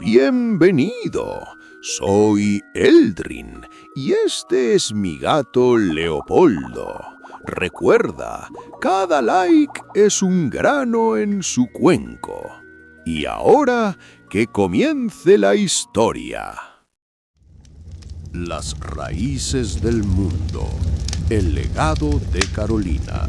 Bienvenido. Soy Eldrin y este es mi gato Leopoldo. Recuerda, cada like es un grano en su cuenco. Y ahora que comience la historia. Las raíces del mundo. El legado de Carolina.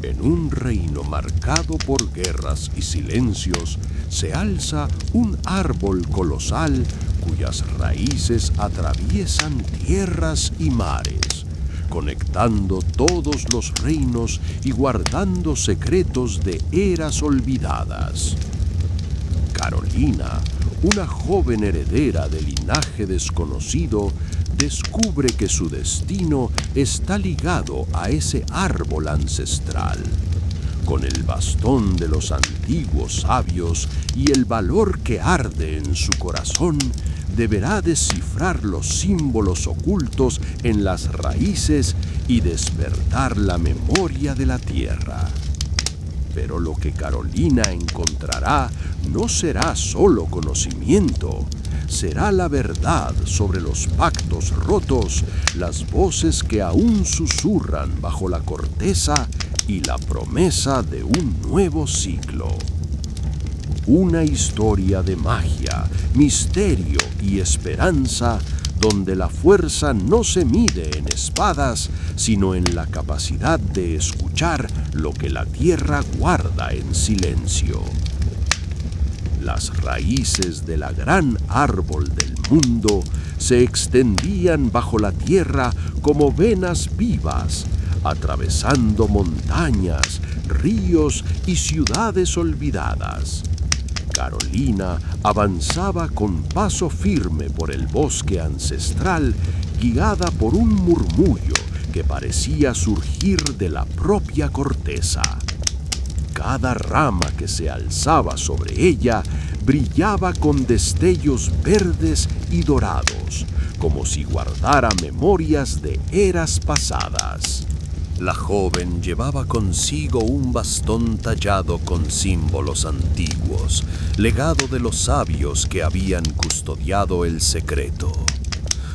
En un reino marcado por guerras y silencios, se alza un árbol colosal cuyas raíces atraviesan tierras y mares, conectando todos los reinos y guardando secretos de eras olvidadas. Carolina, una joven heredera de linaje desconocido, descubre que su destino está ligado a ese árbol ancestral. Con el bastón de los antiguos sabios y el valor que arde en su corazón, deberá descifrar los símbolos ocultos en las raíces y despertar la memoria de la tierra. Pero lo que Carolina encontrará no será solo conocimiento, será la verdad sobre los pactos rotos, las voces que aún susurran bajo la corteza y la promesa de un nuevo ciclo. Una historia de magia, misterio y esperanza, donde la fuerza no se mide en espadas, sino en la capacidad de escuchar lo que la tierra guarda en silencio. Las raíces de la gran árbol del mundo se extendían bajo la tierra como venas vivas, atravesando montañas, ríos y ciudades olvidadas. Carolina avanzaba con paso firme por el bosque ancestral, guiada por un murmullo que parecía surgir de la propia corteza. Cada rama que se alzaba sobre ella brillaba con destellos verdes y dorados, como si guardara memorias de eras pasadas. La joven llevaba consigo un bastón tallado con símbolos antiguos, legado de los sabios que habían custodiado el secreto.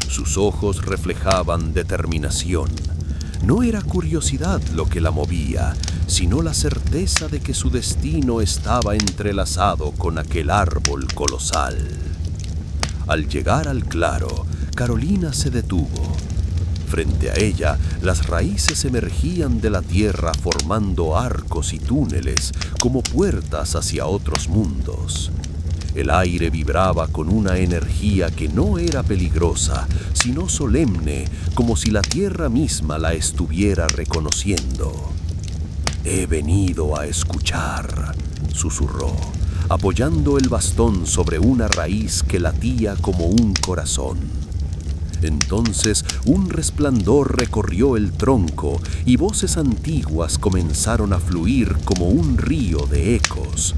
Sus ojos reflejaban determinación. No era curiosidad lo que la movía, sino la certeza de que su destino estaba entrelazado con aquel árbol colosal. Al llegar al claro, Carolina se detuvo. Frente a ella, las raíces emergían de la tierra formando arcos y túneles como puertas hacia otros mundos. El aire vibraba con una energía que no era peligrosa, sino solemne, como si la tierra misma la estuviera reconociendo. «He venido a escuchar», susurró, apoyando el bastón sobre una raíz que latía como un corazón. Entonces un resplandor recorrió el tronco y voces antiguas comenzaron a fluir como un río de ecos.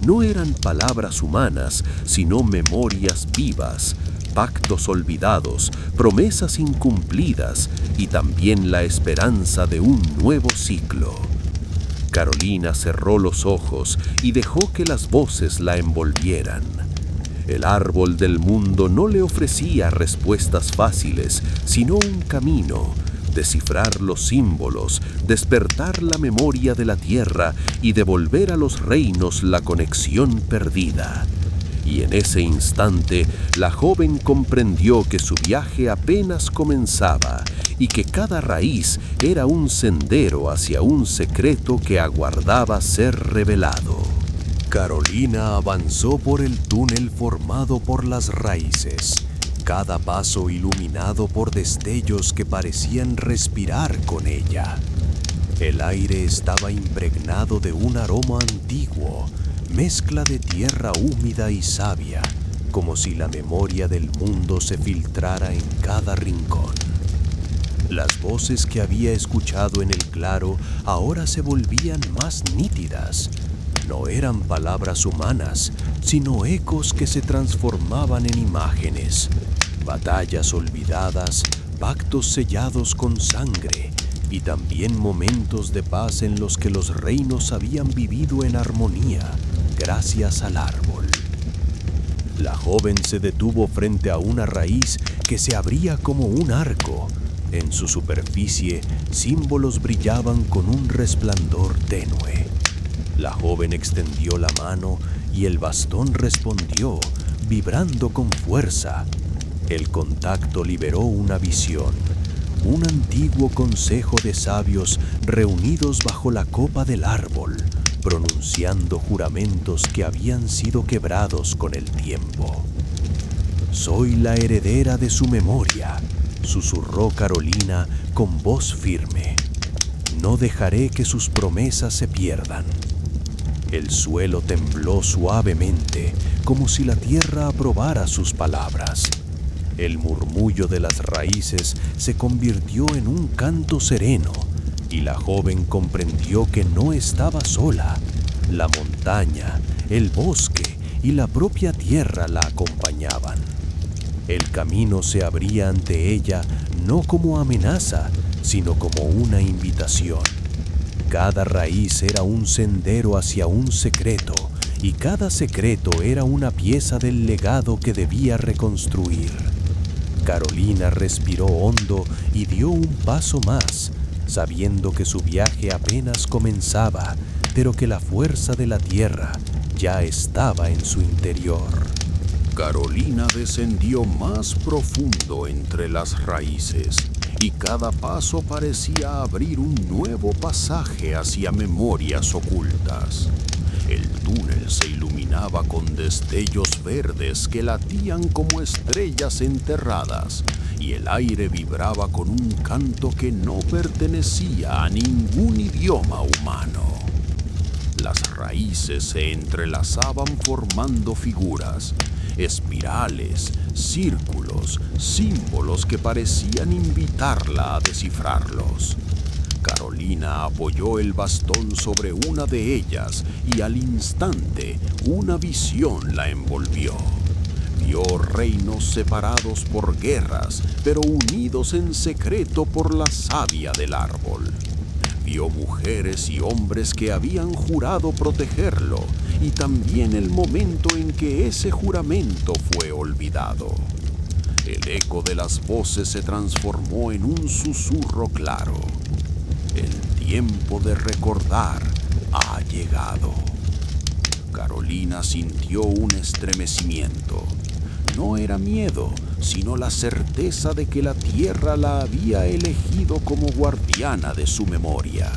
No eran palabras humanas, sino memorias vivas, pactos olvidados, promesas incumplidas y también la esperanza de un nuevo ciclo. Carolina cerró los ojos y dejó que las voces la envolvieran. El árbol del mundo no le ofrecía respuestas fáciles, sino un camino, descifrar los símbolos, despertar la memoria de la tierra y devolver a los reinos la conexión perdida. Y en ese instante, la joven comprendió que su viaje apenas comenzaba y que cada raíz era un sendero hacia un secreto que aguardaba ser revelado. Carolina avanzó por el túnel formado por las raíces, cada paso iluminado por destellos que parecían respirar con ella. El aire estaba impregnado de un aroma antiguo, mezcla de tierra húmeda y sabia, como si la memoria del mundo se filtrara en cada rincón. Las voces que había escuchado en el claro ahora se volvían más nítidas. No eran palabras humanas, sino ecos que se transformaban en imágenes, batallas olvidadas, pactos sellados con sangre y también momentos de paz en los que los reinos habían vivido en armonía gracias al árbol. La joven se detuvo frente a una raíz que se abría como un arco. En su superficie, símbolos brillaban con un resplandor tenue. La joven extendió la mano y el bastón respondió, vibrando con fuerza. El contacto liberó una visión, un antiguo consejo de sabios reunidos bajo la copa del árbol, pronunciando juramentos que habían sido quebrados con el tiempo. «Soy la heredera de su memoria», susurró Carolina con voz firme. «No dejaré que sus promesas se pierdan». El suelo tembló suavemente, como si la tierra aprobara sus palabras. El murmullo de las raíces se convirtió en un canto sereno, y la joven comprendió que no estaba sola. La montaña, el bosque y la propia tierra la acompañaban. El camino se abría ante ella no como amenaza, sino como una invitación. Cada raíz era un sendero hacia un secreto, y cada secreto era una pieza del legado que debía reconstruir. Carolina respiró hondo y dio un paso más, sabiendo que su viaje apenas comenzaba, pero que la fuerza de la tierra ya estaba en su interior. Carolina descendió más profundo entre las raíces, y cada paso parecía abrir un nuevo pasaje hacia memorias ocultas. El túnel se iluminaba con destellos verdes que latían como estrellas enterradas, y el aire vibraba con un canto que no pertenecía a ningún idioma humano. Las raíces se entrelazaban formando figuras, espirales, círculos, símbolos que parecían invitarla a descifrarlos. Carolina apoyó el bastón sobre una de ellas y al instante una visión la envolvió. Vio reinos separados por guerras, pero unidos en secreto por la savia del árbol. Vio mujeres y hombres que habían jurado protegerlo, y también el momento en que ese juramento fue olvidado. El eco de las voces se transformó en un susurro claro. El tiempo de recordar ha llegado. Carolina sintió un estremecimiento. No era miedo, sino la certeza de que la tierra la había elegido como guardiana de su memoria.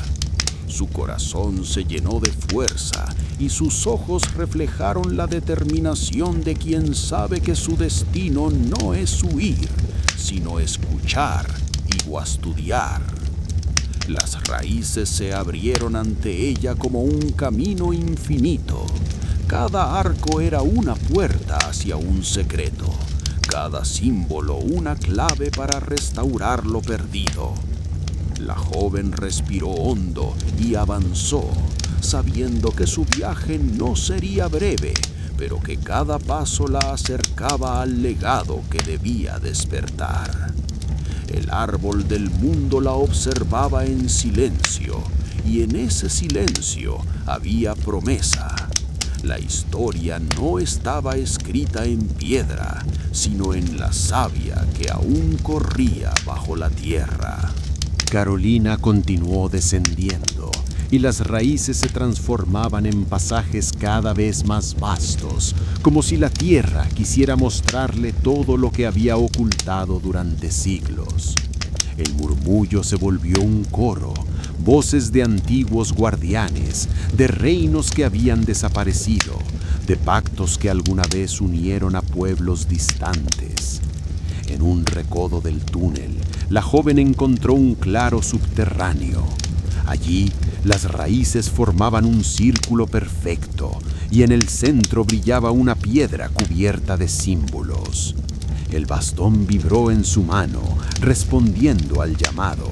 Su corazón se llenó de fuerza y sus ojos reflejaron la determinación de quien sabe que su destino no es huir, sino escuchar y guastudiar. Las raíces se abrieron ante ella como un camino infinito. Cada arco era una puerta hacia un secreto, cada símbolo una clave para restaurar lo perdido. La joven respiró hondo y avanzó, sabiendo que su viaje no sería breve, pero que cada paso la acercaba al legado que debía despertar. El árbol del mundo la observaba en silencio, y en ese silencio había promesa. La historia no estaba escrita en piedra, sino en la savia que aún corría bajo la tierra. Carolina continuó descendiendo, y las raíces se transformaban en pasajes cada vez más vastos, como si la tierra quisiera mostrarle todo lo que había ocultado durante siglos. El murmullo se volvió un coro, voces de antiguos guardianes, de reinos que habían desaparecido, de pactos que alguna vez unieron a pueblos distantes. En un recodo del túnel, la joven encontró un claro subterráneo. Allí, las raíces formaban un círculo perfecto, y en el centro brillaba una piedra cubierta de símbolos. El bastón vibró en su mano, respondiendo al llamado.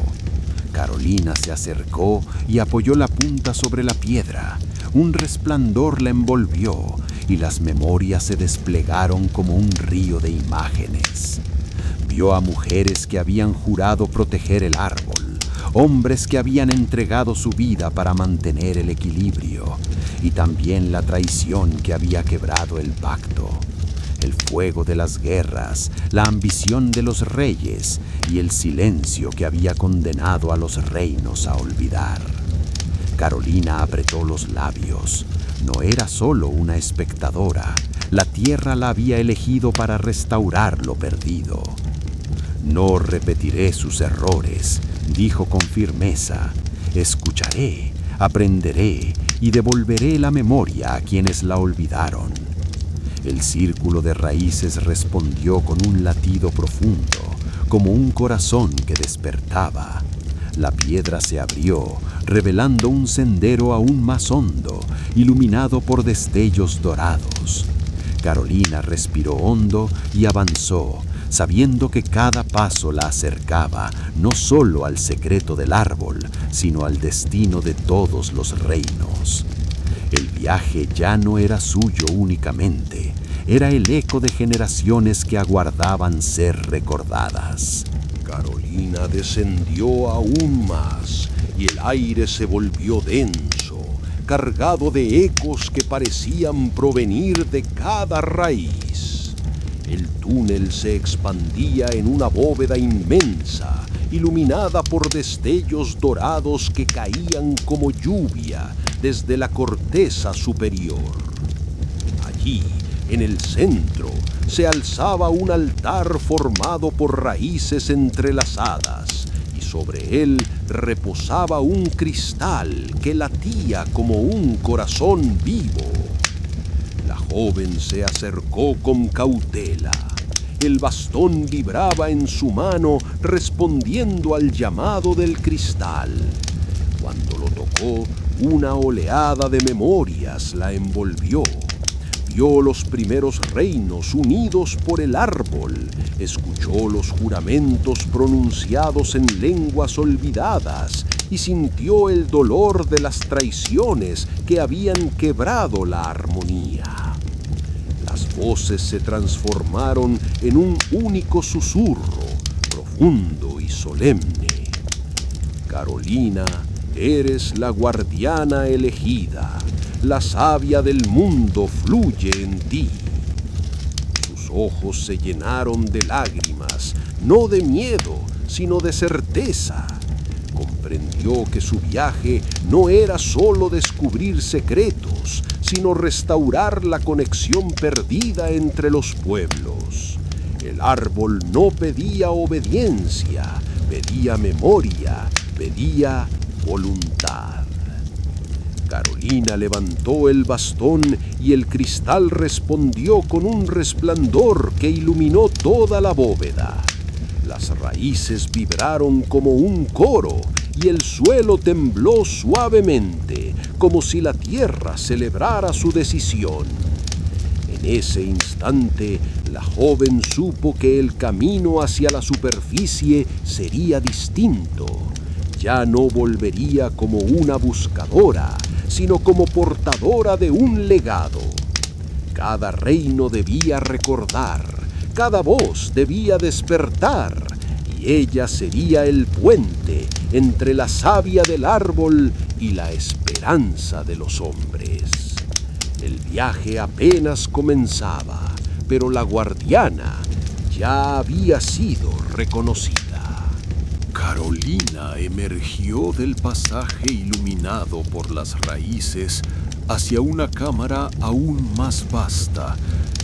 Carolina se acercó y apoyó la punta sobre la piedra. Un resplandor la envolvió, y las memorias se desplegaron como un río de imágenes. Vio a mujeres que habían jurado proteger el árbol, hombres que habían entregado su vida para mantener el equilibrio, y también la traición que había quebrado el pacto. el fuego de las guerras, la ambición de los reyes y el silencio que había condenado a los reinos a olvidar. Carolina apretó los labios. No era solo una espectadora. La tierra la había elegido para restaurar lo perdido. No repetiré sus errores, dijo con firmeza. Escucharé, aprenderé y devolveré la memoria a quienes la olvidaron. El círculo de raíces respondió con un latido profundo, como un corazón que despertaba. La piedra se abrió, revelando un sendero aún más hondo, iluminado por destellos dorados. Carolina respiró hondo y avanzó, sabiendo que cada paso la acercaba no solo al secreto del árbol, sino al destino de todos los reinos. El viaje ya no era suyo únicamente, era el eco de generaciones que aguardaban ser recordadas. Carolina descendió aún más y el aire se volvió denso, cargado de ecos que parecían provenir de cada raíz. El túnel se expandía en una bóveda inmensa, iluminada por destellos dorados que caían como lluvia desde la corteza superior. Allí, en el centro, se alzaba un altar formado por raíces entrelazadas, y sobre él reposaba un cristal que latía como un corazón vivo. La joven se acercó con cautela. El bastón vibraba en su mano respondiendo al llamado del cristal. Cuando lo tocó, una oleada de memorias la envolvió. Vio los primeros reinos unidos por el árbol, escuchó los juramentos pronunciados en lenguas olvidadas y sintió el dolor de las traiciones que habían quebrado la armonía. Las voces se transformaron en un único susurro, profundo y solemne. Carolina, eres la guardiana elegida. La savia del mundo fluye en ti. Sus ojos se llenaron de lágrimas, no de miedo, sino de certeza. Comprendió que su viaje no era solo descubrir secretos, sino restaurar la conexión perdida entre los pueblos. El árbol no pedía obediencia, pedía memoria, pedía voluntad. Carolina levantó el bastón y el cristal respondió con un resplandor que iluminó toda la bóveda. Las raíces vibraron como un coro y el suelo tembló suavemente, como si la tierra celebrara su decisión. En ese instante, la joven supo que el camino hacia la superficie sería distinto. Ya no volvería como una buscadora, sino como portadora de un legado. Cada reino debía recordar, cada voz debía despertar, y ella sería el puente entre la savia del árbol y la esperanza de los hombres. El viaje apenas comenzaba, pero la guardiana ya había sido reconocida. Carolina emergió del pasaje iluminado por las raíces hacia una cámara aún más vasta,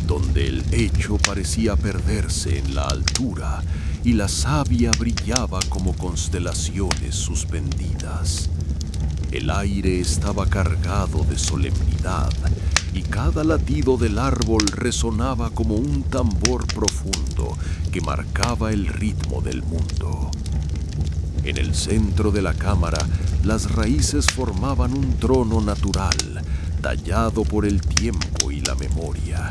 donde el hecho parecía perderse en la altura y la savia brillaba como constelaciones suspendidas. El aire estaba cargado de solemnidad y cada latido del árbol resonaba como un tambor profundo que marcaba el ritmo del mundo. En el centro de la cámara, las raíces formaban un trono natural, tallado por el tiempo y la memoria.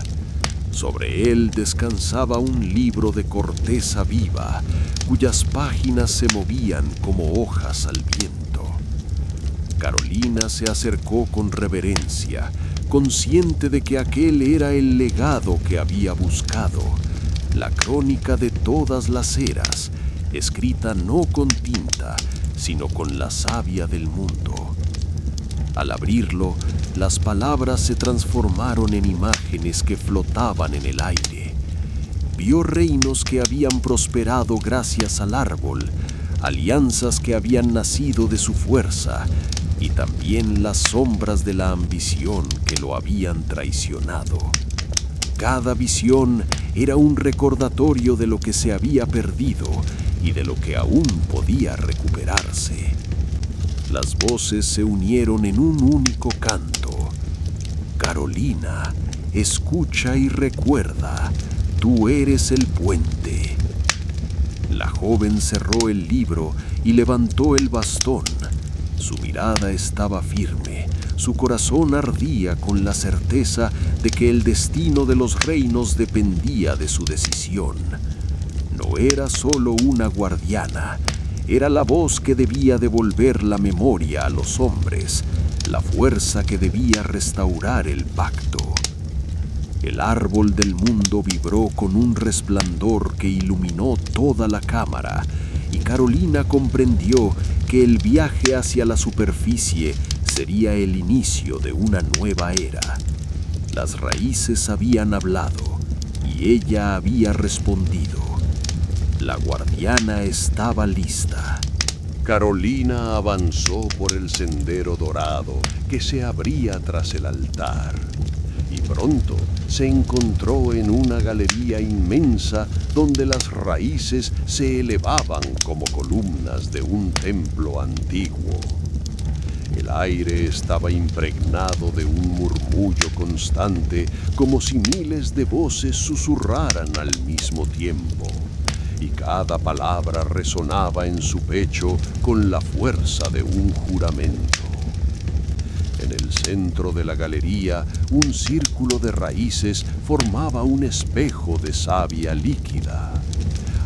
Sobre él descansaba un libro de corteza viva, cuyas páginas se movían como hojas al viento. Carolina se acercó con reverencia, consciente de que aquel era el legado que había buscado, la crónica de todas las eras, escrita no con tinta, sino con la savia del mundo. Al abrirlo, las palabras se transformaron en imágenes que flotaban en el aire. Vio reinos que habían prosperado gracias al árbol, alianzas que habían nacido de su fuerza, y también las sombras de la ambición que lo habían traicionado. Cada visión era un recordatorio de lo que se había perdido y de lo que aún podía recuperarse. Las voces se unieron en un único canto. Carolina, escucha y recuerda, tú eres el puente. La joven cerró el libro y levantó el bastón. Su mirada estaba firme, su corazón ardía con la certeza de que el destino de los reinos dependía de su decisión. No era solo una guardiana, era la voz que debía devolver la memoria a los hombres, la fuerza que debía restaurar el pacto. El árbol del mundo vibró con un resplandor que iluminó toda la cámara, y Carolina comprendió que el viaje hacia la superficie sería el inicio de una nueva era. Las raíces habían hablado y ella había respondido. La guardiana estaba lista. Carolina avanzó por el sendero dorado que se abría tras el altar. Y pronto se encontró en una galería inmensa donde las raíces se elevaban como columnas de un templo antiguo. El aire estaba impregnado de un murmullo constante, como si miles de voces susurraran al mismo tiempo, y cada palabra resonaba en su pecho con la fuerza de un juramento. En el centro de la galería, un círculo de raíces formaba un espejo de savia líquida.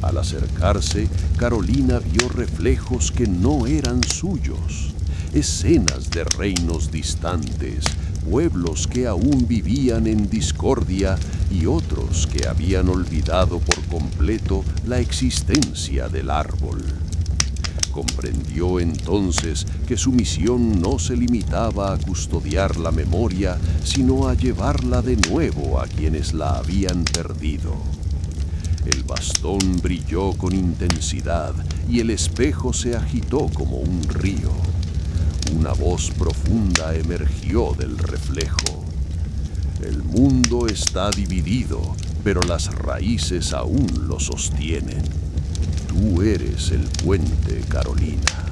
Al acercarse, Carolina vio reflejos que no eran suyos, escenas de reinos distantes, pueblos que aún vivían en discordia y otros que habían olvidado por completo la existencia del árbol. Comprendió entonces que su misión no se limitaba a custodiar la memoria, sino a llevarla de nuevo a quienes la habían perdido. El bastón brilló con intensidad y el espejo se agitó como un río. Una voz profunda emergió del reflejo. El mundo está dividido, pero las raíces aún lo sostienen. Tú eres el puente, Carolina.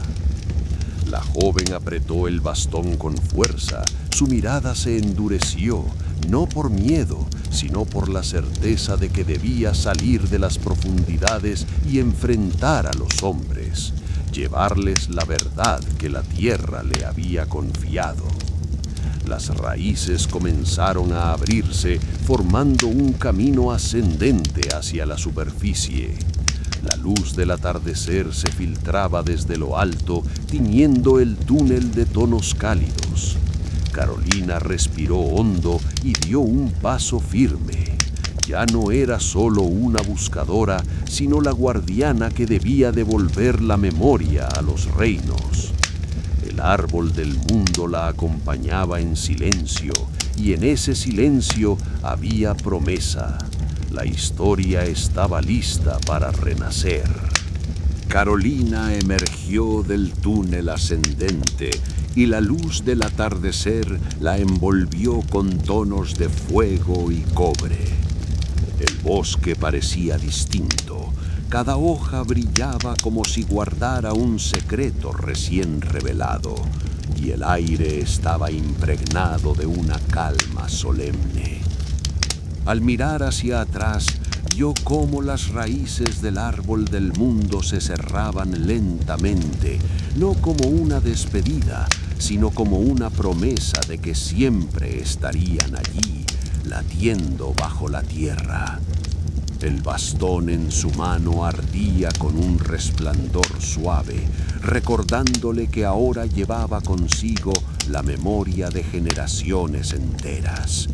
La joven apretó el bastón con fuerza. Su mirada se endureció, no por miedo, sino por la certeza de que debía salir de las profundidades y enfrentar a los hombres, llevarles la verdad que la tierra le había confiado. Las raíces comenzaron a abrirse, formando un camino ascendente hacia la superficie. La luz del atardecer se filtraba desde lo alto, tiñendo el túnel de tonos cálidos. Carolina respiró hondo y dio un paso firme. Ya no era solo una buscadora, sino la guardiana que debía devolver la memoria a los reinos. El árbol del mundo la acompañaba en silencio, y en ese silencio había promesa. La historia estaba lista para renacer. Carolina emergió del túnel ascendente y la luz del atardecer la envolvió con tonos de fuego y cobre. El bosque parecía distinto. Cada hoja brillaba como si guardara un secreto recién revelado, y el aire estaba impregnado de una calma solemne. Al mirar hacia atrás, vio cómo las raíces del árbol del mundo se cerraban lentamente, no como una despedida, sino como una promesa de que siempre estarían allí, latiendo bajo la tierra. El bastón en su mano ardía con un resplandor suave, recordándole que ahora llevaba consigo la memoria de generaciones enteras.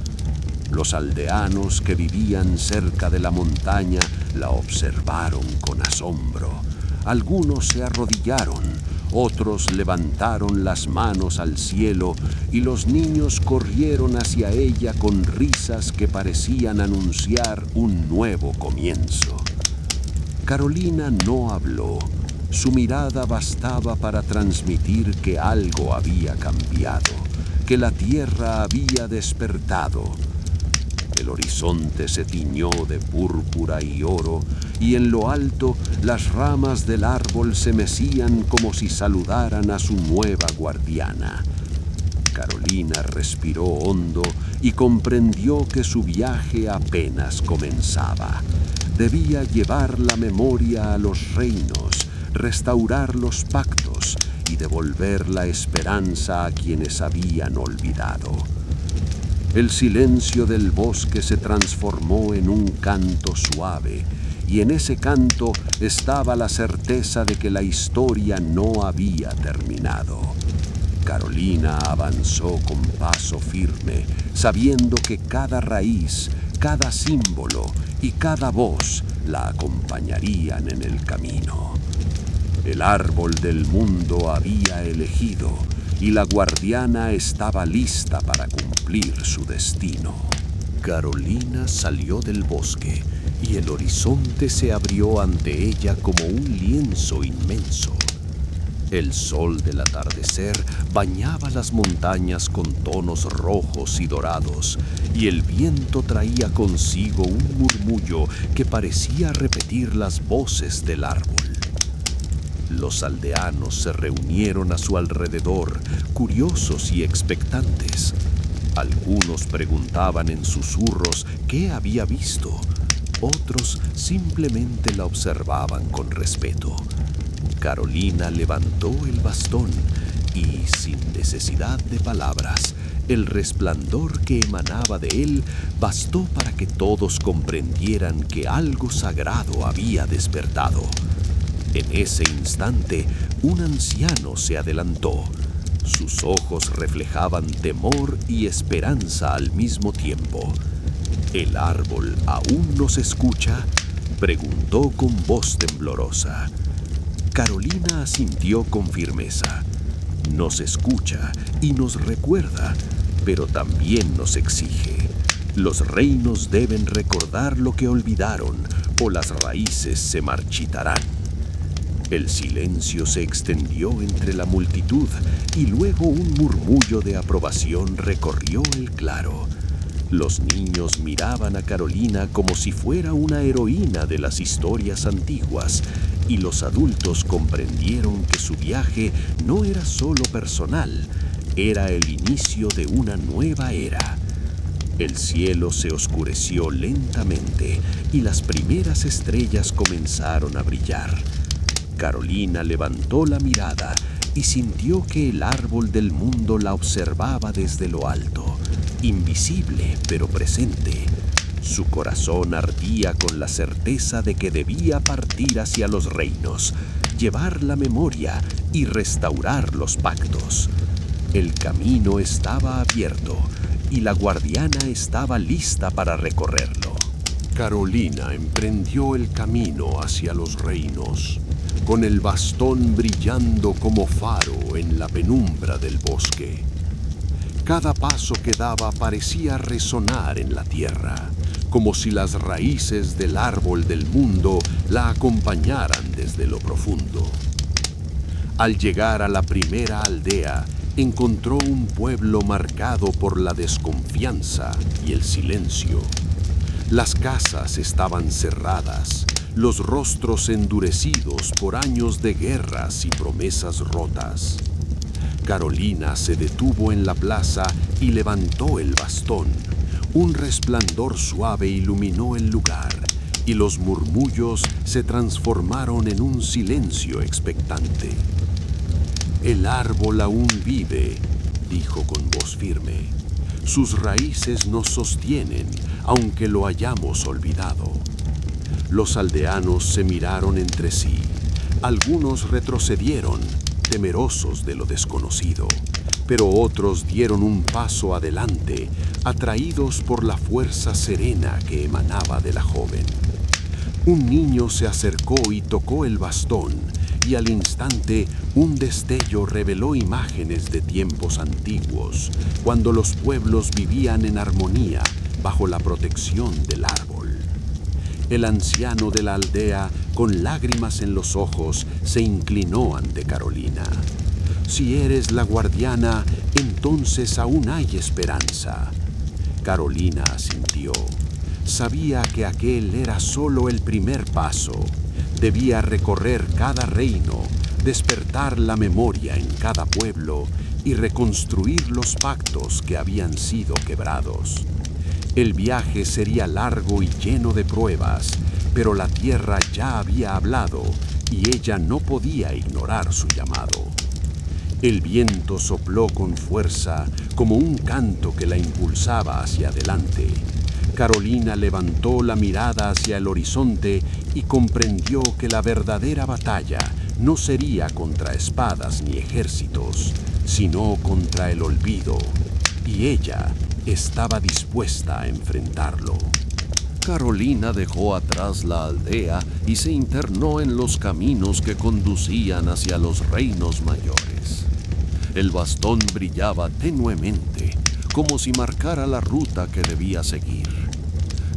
Los aldeanos que vivían cerca de la montaña la observaron con asombro. Algunos se arrodillaron, otros levantaron las manos al cielo y los niños corrieron hacia ella con risas que parecían anunciar un nuevo comienzo. Carolina no habló. Su mirada bastaba para transmitir que algo había cambiado, que la tierra había despertado. El horizonte se tiñó de púrpura y oro, y en lo alto las ramas del árbol se mecían como si saludaran a su nueva guardiana. Carolina respiró hondo y comprendió que su viaje apenas comenzaba. Debía llevar la memoria a los reinos, restaurar los pactos y devolver la esperanza a quienes habían olvidado. El silencio del bosque se transformó en un canto suave, y en ese canto estaba la certeza de que la historia no había terminado. Carolina avanzó con paso firme, sabiendo que cada raíz, cada símbolo y cada voz la acompañarían en el camino. El árbol del mundo había elegido, y la guardiana estaba lista para cumplir su destino. Carolina salió del bosque y el horizonte se abrió ante ella como un lienzo inmenso. El sol del atardecer bañaba las montañas con tonos rojos y dorados, y el viento traía consigo un murmullo que parecía repetir las voces del árbol. Los aldeanos se reunieron a su alrededor, curiosos y expectantes. Algunos preguntaban en susurros qué había visto, otros simplemente la observaban con respeto. Carolina levantó el bastón y, sin necesidad de palabras, el resplandor que emanaba de él bastó para que todos comprendieran que algo sagrado había despertado. En ese instante, un anciano se adelantó. Sus ojos reflejaban temor y esperanza al mismo tiempo. ¿El árbol aún nos escucha?, preguntó con voz temblorosa. Carolina asintió con firmeza. Nos escucha y nos recuerda, pero también nos exige. Los reinos deben recordar lo que olvidaron, o las raíces se marchitarán. El silencio se extendió entre la multitud y luego un murmullo de aprobación recorrió el claro. Los niños miraban a Carolina como si fuera una heroína de las historias antiguas, y los adultos comprendieron que su viaje no era solo personal, era el inicio de una nueva era. El cielo se oscureció lentamente y las primeras estrellas comenzaron a brillar. Carolina levantó la mirada y sintió que el árbol del mundo la observaba desde lo alto, invisible pero presente. Su corazón ardía con la certeza de que debía partir hacia los reinos, llevar la memoria y restaurar los pactos. El camino estaba abierto y la guardiana estaba lista para recorrerlo. Carolina emprendió el camino hacia los reinos, con el bastón brillando como faro en la penumbra del bosque. Cada paso que daba parecía resonar en la tierra, como si las raíces del árbol del mundo la acompañaran desde lo profundo. Al llegar a la primera aldea, encontró un pueblo marcado por la desconfianza y el silencio. Las casas estaban cerradas, los rostros endurecidos por años de guerras y promesas rotas. Carolina se detuvo en la plaza y levantó el bastón. Un resplandor suave iluminó el lugar y los murmullos se transformaron en un silencio expectante. El árbol aún vive, dijo con voz firme. Sus raíces nos sostienen, aunque lo hayamos olvidado. Los aldeanos se miraron entre sí. Algunos retrocedieron, temerosos de lo desconocido, pero otros dieron un paso adelante, atraídos por la fuerza serena que emanaba de la joven. Un niño se acercó y tocó el bastón, y al instante un destello reveló imágenes de tiempos antiguos, cuando los pueblos vivían en armonía bajo la protección del árbol. El anciano de la aldea, con lágrimas en los ojos, se inclinó ante Carolina. Si eres la guardiana, entonces aún hay esperanza. Carolina asintió. Sabía que aquel era solo el primer paso. Debía recorrer cada reino, despertar la memoria en cada pueblo y reconstruir los pactos que habían sido quebrados. El viaje sería largo y lleno de pruebas, pero la tierra ya había hablado y ella no podía ignorar su llamado. El viento sopló con fuerza como un canto que la impulsaba hacia adelante. Carolina levantó la mirada hacia el horizonte y comprendió que la verdadera batalla no sería contra espadas ni ejércitos, sino contra el olvido, y ella estaba dispuesta a enfrentarlo. Carolina dejó atrás la aldea y se internó en los caminos que conducían hacia los reinos mayores. El bastón brillaba tenuemente, como si marcara la ruta que debía seguir.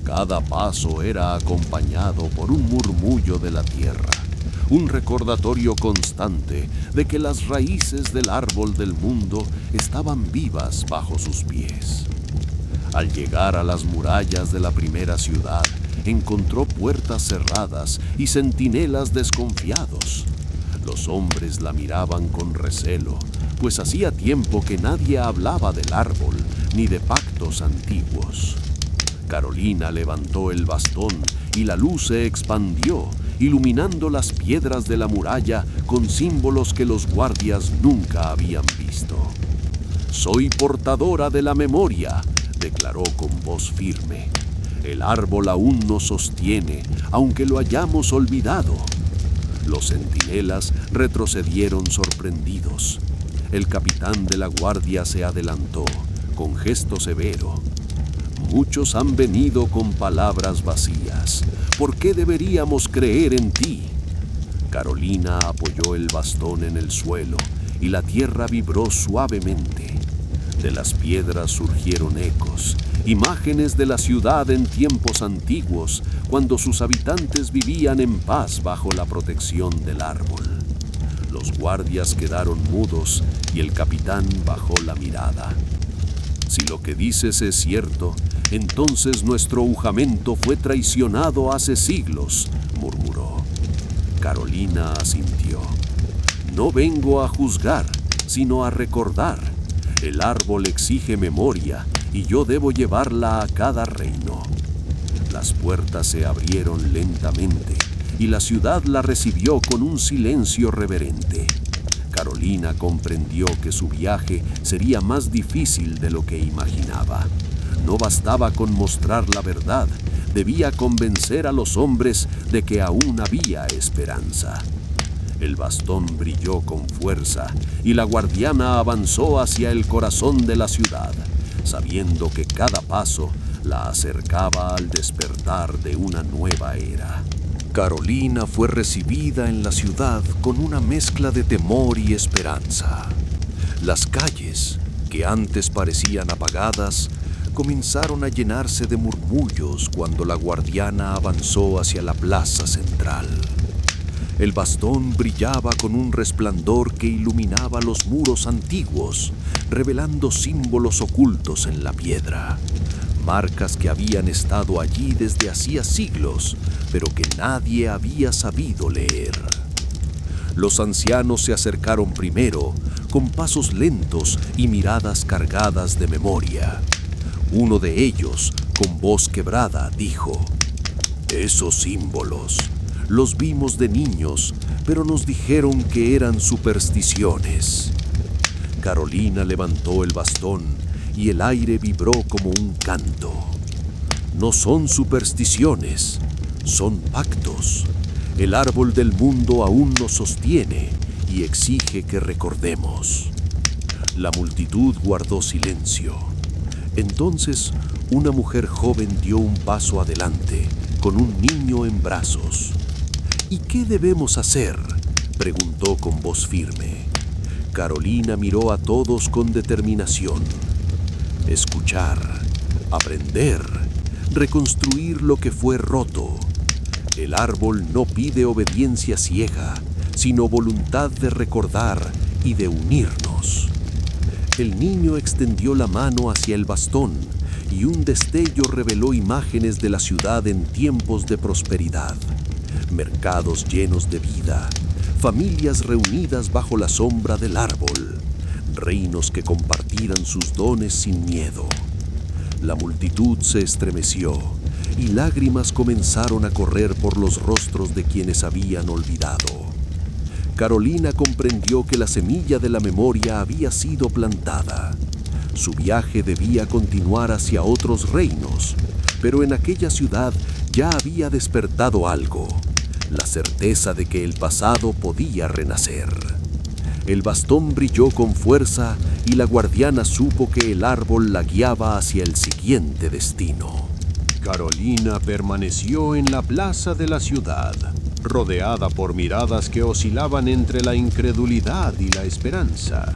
Cada paso era acompañado por un murmullo de la tierra, un recordatorio constante de que las raíces del árbol del mundo estaban vivas bajo sus pies. Al llegar a las murallas de la primera ciudad, encontró puertas cerradas y centinelas desconfiados. Los hombres la miraban con recelo, pues hacía tiempo que nadie hablaba del árbol ni de pactos antiguos. Carolina levantó el bastón y la luz se expandió, iluminando las piedras de la muralla con símbolos que los guardias nunca habían visto. «Soy portadora de la memoria», declaró con voz firme. «El árbol aún nos sostiene, aunque lo hayamos olvidado». Los centinelas retrocedieron sorprendidos. El capitán de la guardia se adelantó, con gesto severo. «Muchos han venido con palabras vacías. ¿Por qué deberíamos creer en ti?» Carolina apoyó el bastón en el suelo y la tierra vibró suavemente. De las piedras surgieron ecos, imágenes de la ciudad en tiempos antiguos, cuando sus habitantes vivían en paz bajo la protección del árbol. Los guardias quedaron mudos y el capitán bajó la mirada. «Si lo que dices es cierto, entonces nuestro juramento fue traicionado hace siglos», murmuró. Carolina asintió. «No vengo a juzgar, sino a recordar. El árbol exige memoria y yo debo llevarla a cada reino». Las puertas se abrieron lentamente y la ciudad la recibió con un silencio reverente. Carolina comprendió que su viaje sería más difícil de lo que imaginaba. No bastaba con mostrar la verdad, debía convencer a los hombres de que aún había esperanza. El bastón brilló con fuerza y la guardiana avanzó hacia el corazón de la ciudad, sabiendo que cada paso la acercaba al despertar de una nueva era. Carolina fue recibida en la ciudad con una mezcla de temor y esperanza. Las calles, que antes parecían apagadas, comenzaron a llenarse de murmullos cuando la guardiana avanzó hacia la plaza central. El bastón brillaba con un resplandor que iluminaba los muros antiguos, revelando símbolos ocultos en la piedra. Marcas que habían estado allí desde hacía siglos, pero que nadie había sabido leer. Los ancianos se acercaron primero, con pasos lentos y miradas cargadas de memoria. Uno de ellos, con voz quebrada, dijo: «Esos símbolos los vimos de niños, pero nos dijeron que eran supersticiones». Carolina levantó el bastón y el aire vibró como un canto. «No son supersticiones, son pactos. El árbol del mundo aún nos sostiene y exige que recordemos». La multitud guardó silencio. Entonces, una mujer joven dio un paso adelante, con un niño en brazos. «¿Y qué debemos hacer?», Preguntó con voz firme. Carolina miró a todos con determinación. Escuchar, aprender, reconstruir lo que fue roto. El árbol no pide obediencia ciega, sino voluntad de recordar y de unirnos. El niño extendió la mano hacia el bastón y un destello reveló imágenes de la ciudad en tiempos de prosperidad. Mercados llenos de vida, familias reunidas bajo la sombra del árbol, reinos que compartieran sus dones sin miedo. La multitud se estremeció y lágrimas comenzaron a correr por los rostros de quienes habían olvidado. Carolina comprendió que la semilla de la memoria había sido plantada. Su viaje debía continuar hacia otros reinos, pero en aquella ciudad ya había despertado algo, la certeza de que el pasado podía renacer. El bastón brilló con fuerza y la guardiana supo que el árbol la guiaba hacia el siguiente destino. Carolina permaneció en la plaza de la ciudad, rodeada por miradas que oscilaban entre la incredulidad y la esperanza.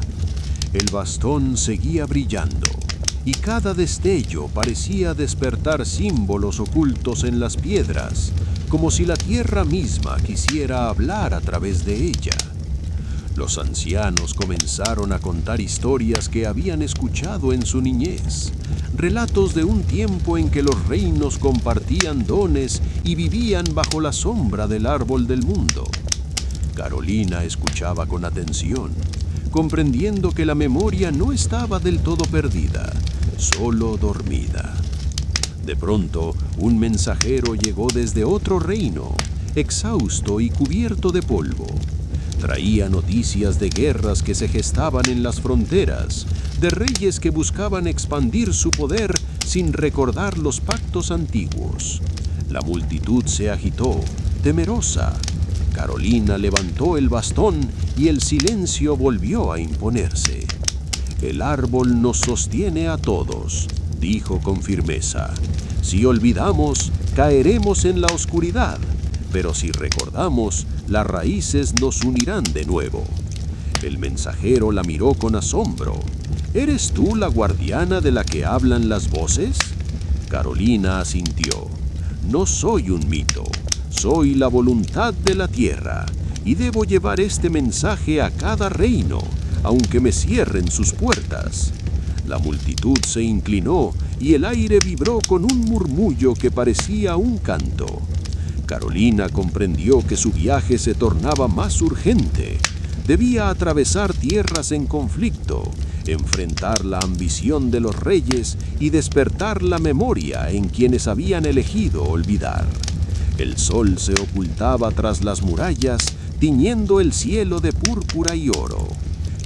El bastón seguía brillando, y cada destello parecía despertar símbolos ocultos en las piedras, como si la tierra misma quisiera hablar a través de ella. Los ancianos comenzaron a contar historias que habían escuchado en su niñez, relatos de un tiempo en que los reinos compartían dones y vivían bajo la sombra del árbol del mundo. Carolina escuchaba con atención, comprendiendo que la memoria no estaba del todo perdida, solo dormida. De pronto, un mensajero llegó desde otro reino, exhausto y cubierto de polvo. Traía noticias de guerras que se gestaban en las fronteras, de reyes que buscaban expandir su poder sin recordar los pactos antiguos. La multitud se agitó, temerosa. Carolina levantó el bastón y el silencio volvió a imponerse. El árbol nos sostiene a todos, dijo con firmeza. Si olvidamos, caeremos en la oscuridad, pero si recordamos, las raíces nos unirán de nuevo. El mensajero la miró con asombro. ¿Eres tú la guardiana de la que hablan las voces? Carolina asintió. No soy un mito, soy la voluntad de la tierra, y debo llevar este mensaje a cada reino, aunque me cierren sus puertas. La multitud se inclinó y el aire vibró con un murmullo que parecía un canto. Carolina comprendió que su viaje se tornaba más urgente. Debía atravesar tierras en conflicto, enfrentar la ambición de los reyes y despertar la memoria en quienes habían elegido olvidar. El sol se ocultaba tras las murallas, tiñendo el cielo de púrpura y oro.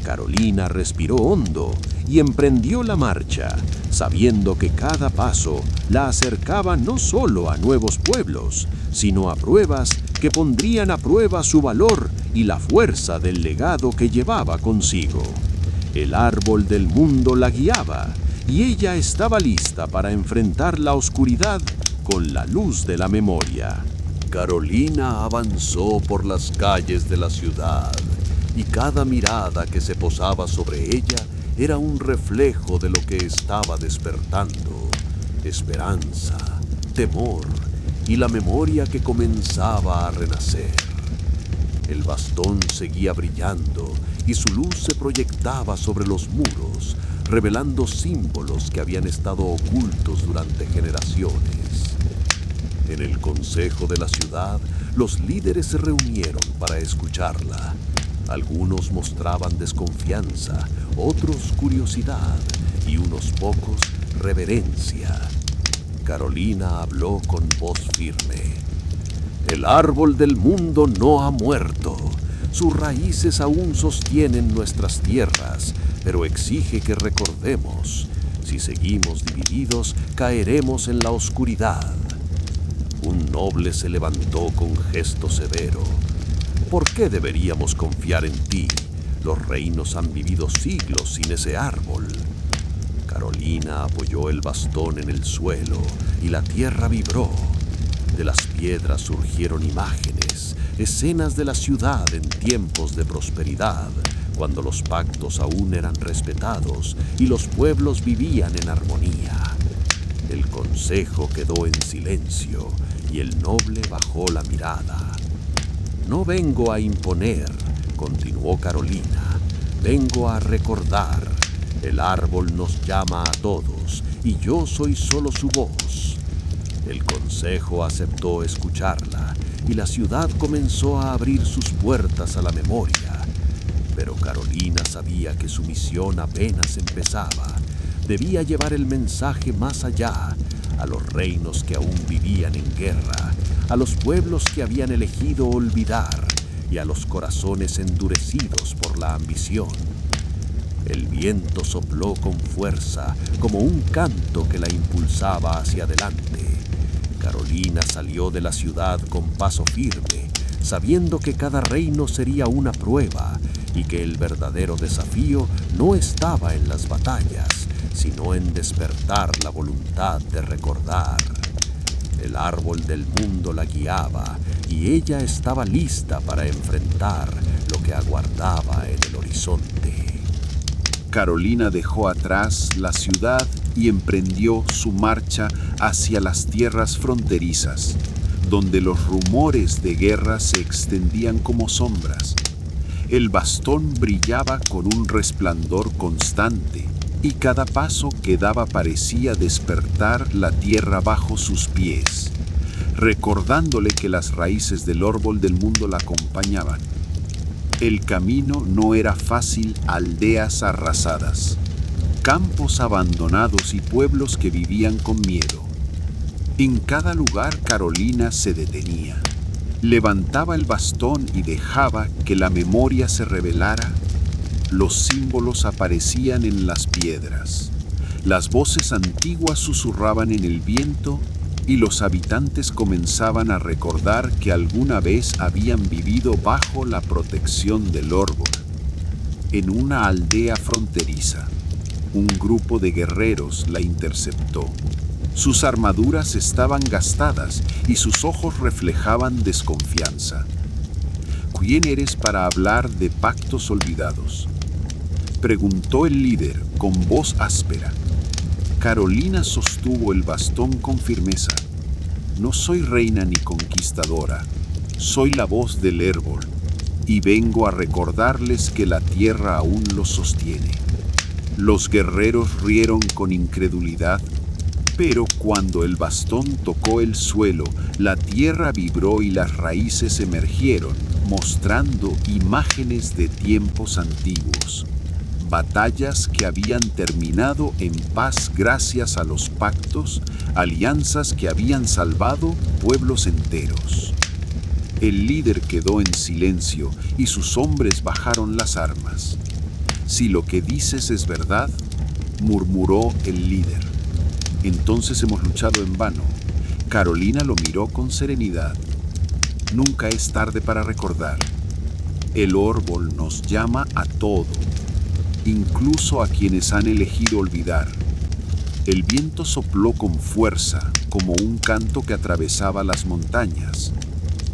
Carolina respiró hondo y emprendió la marcha, sabiendo que cada paso la acercaba no solo a nuevos pueblos, sino a pruebas que pondrían a prueba su valor y la fuerza del legado que llevaba consigo. El árbol del mundo la guiaba, y ella estaba lista para enfrentar la oscuridad con la luz de la memoria. Carolina avanzó por las calles de la ciudad, y cada mirada que se posaba sobre ella era un reflejo de lo que estaba despertando: esperanza, temor y la memoria que comenzaba a renacer. El bastón seguía brillando y su luz se proyectaba sobre los muros, revelando símbolos que habían estado ocultos durante generaciones. En el consejo de la ciudad, los líderes se reunieron para escucharla. Algunos mostraban desconfianza, otros curiosidad y unos pocos reverencia. Carolina habló con voz firme. El árbol del mundo no ha muerto. Sus raíces aún sostienen nuestras tierras, pero exige que recordemos. Si seguimos divididos, caeremos en la oscuridad. Un noble se levantó con gesto severo. ¿Por qué deberíamos confiar en ti? Los reinos han vivido siglos sin ese árbol. Carolina apoyó el bastón en el suelo y la tierra vibró. De las piedras surgieron imágenes, escenas de la ciudad en tiempos de prosperidad, cuando los pactos aún eran respetados y los pueblos vivían en armonía. El consejo quedó en silencio y el noble bajó la mirada. «No vengo a imponer», continuó Carolina, «vengo a recordar. El árbol nos llama a todos y yo soy solo su voz». El consejo aceptó escucharla y la ciudad comenzó a abrir sus puertas a la memoria. Pero Carolina sabía que su misión apenas empezaba. Debía llevar el mensaje más allá, a los reinos que aún vivían en guerra, a los pueblos que habían elegido olvidar y a los corazones endurecidos por la ambición. El viento sopló con fuerza, como un canto que la impulsaba hacia adelante. Carolina salió de la ciudad con paso firme, sabiendo que cada reino sería una prueba y que el verdadero desafío no estaba en las batallas, sino en despertar la voluntad de recordar. El árbol del mundo la guiaba y ella estaba lista para enfrentar lo que aguardaba en el horizonte. Carolina dejó atrás la ciudad y emprendió su marcha hacia las tierras fronterizas, donde los rumores de guerra se extendían como sombras. El bastón brillaba con un resplandor constante, y cada paso que daba parecía despertar la tierra bajo sus pies, recordándole que las raíces del árbol del mundo la acompañaban. El camino no era fácil, aldeas arrasadas, campos abandonados y pueblos que vivían con miedo. En cada lugar Carolina se detenía, levantaba el bastón y dejaba que la memoria se revelara. Los símbolos aparecían en las piedras, las voces antiguas susurraban en el viento y los habitantes comenzaban a recordar que alguna vez habían vivido bajo la protección del árbol. En una aldea fronteriza, un grupo de guerreros la interceptó. Sus armaduras estaban gastadas y sus ojos reflejaban desconfianza. ¿Quién eres para hablar de pactos olvidados?, preguntó el líder con voz áspera. Carolina sostuvo el bastón con firmeza. No soy reina ni conquistadora, soy la voz del árbol, y vengo a recordarles que la tierra aún los sostiene. Los guerreros rieron con incredulidad, pero cuando el bastón tocó el suelo, la tierra vibró y las raíces emergieron, mostrando imágenes de tiempos antiguos. Batallas que habían terminado en paz gracias a los pactos, alianzas que habían salvado pueblos enteros. El líder quedó en silencio y sus hombres bajaron las armas. «Si lo que dices es verdad», murmuró el líder, «entonces hemos luchado en vano». Carolina lo miró con serenidad. «Nunca es tarde para recordar. El árbol nos llama a todo, incluso a quienes han elegido olvidar». El viento sopló con fuerza, como un canto que atravesaba las montañas.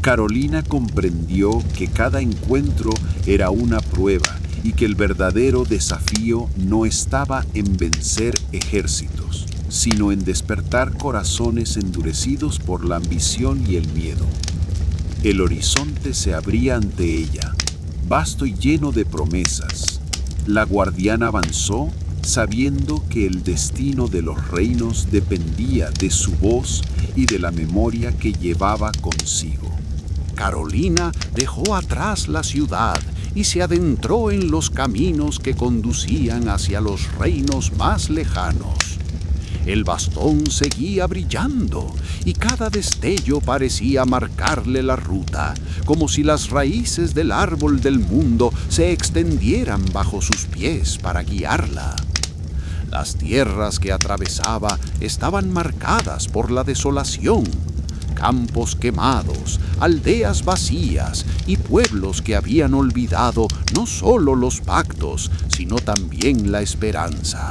Carolina comprendió que cada encuentro era una prueba y que el verdadero desafío no estaba en vencer ejércitos, sino en despertar corazones endurecidos por la ambición y el miedo. El horizonte se abría ante ella, vasto y lleno de promesas. La guardiana avanzó, sabiendo que el destino de los reinos dependía de su voz y de la memoria que llevaba consigo. Carolina dejó atrás la ciudad y se adentró en los caminos que conducían hacia los reinos más lejanos. El bastón seguía brillando y cada destello parecía marcarle la ruta, como si las raíces del árbol del mundo se extendieran bajo sus pies para guiarla. Las tierras que atravesaba estaban marcadas por la desolación, campos quemados, aldeas vacías y pueblos que habían olvidado no solo los pactos, sino también la esperanza.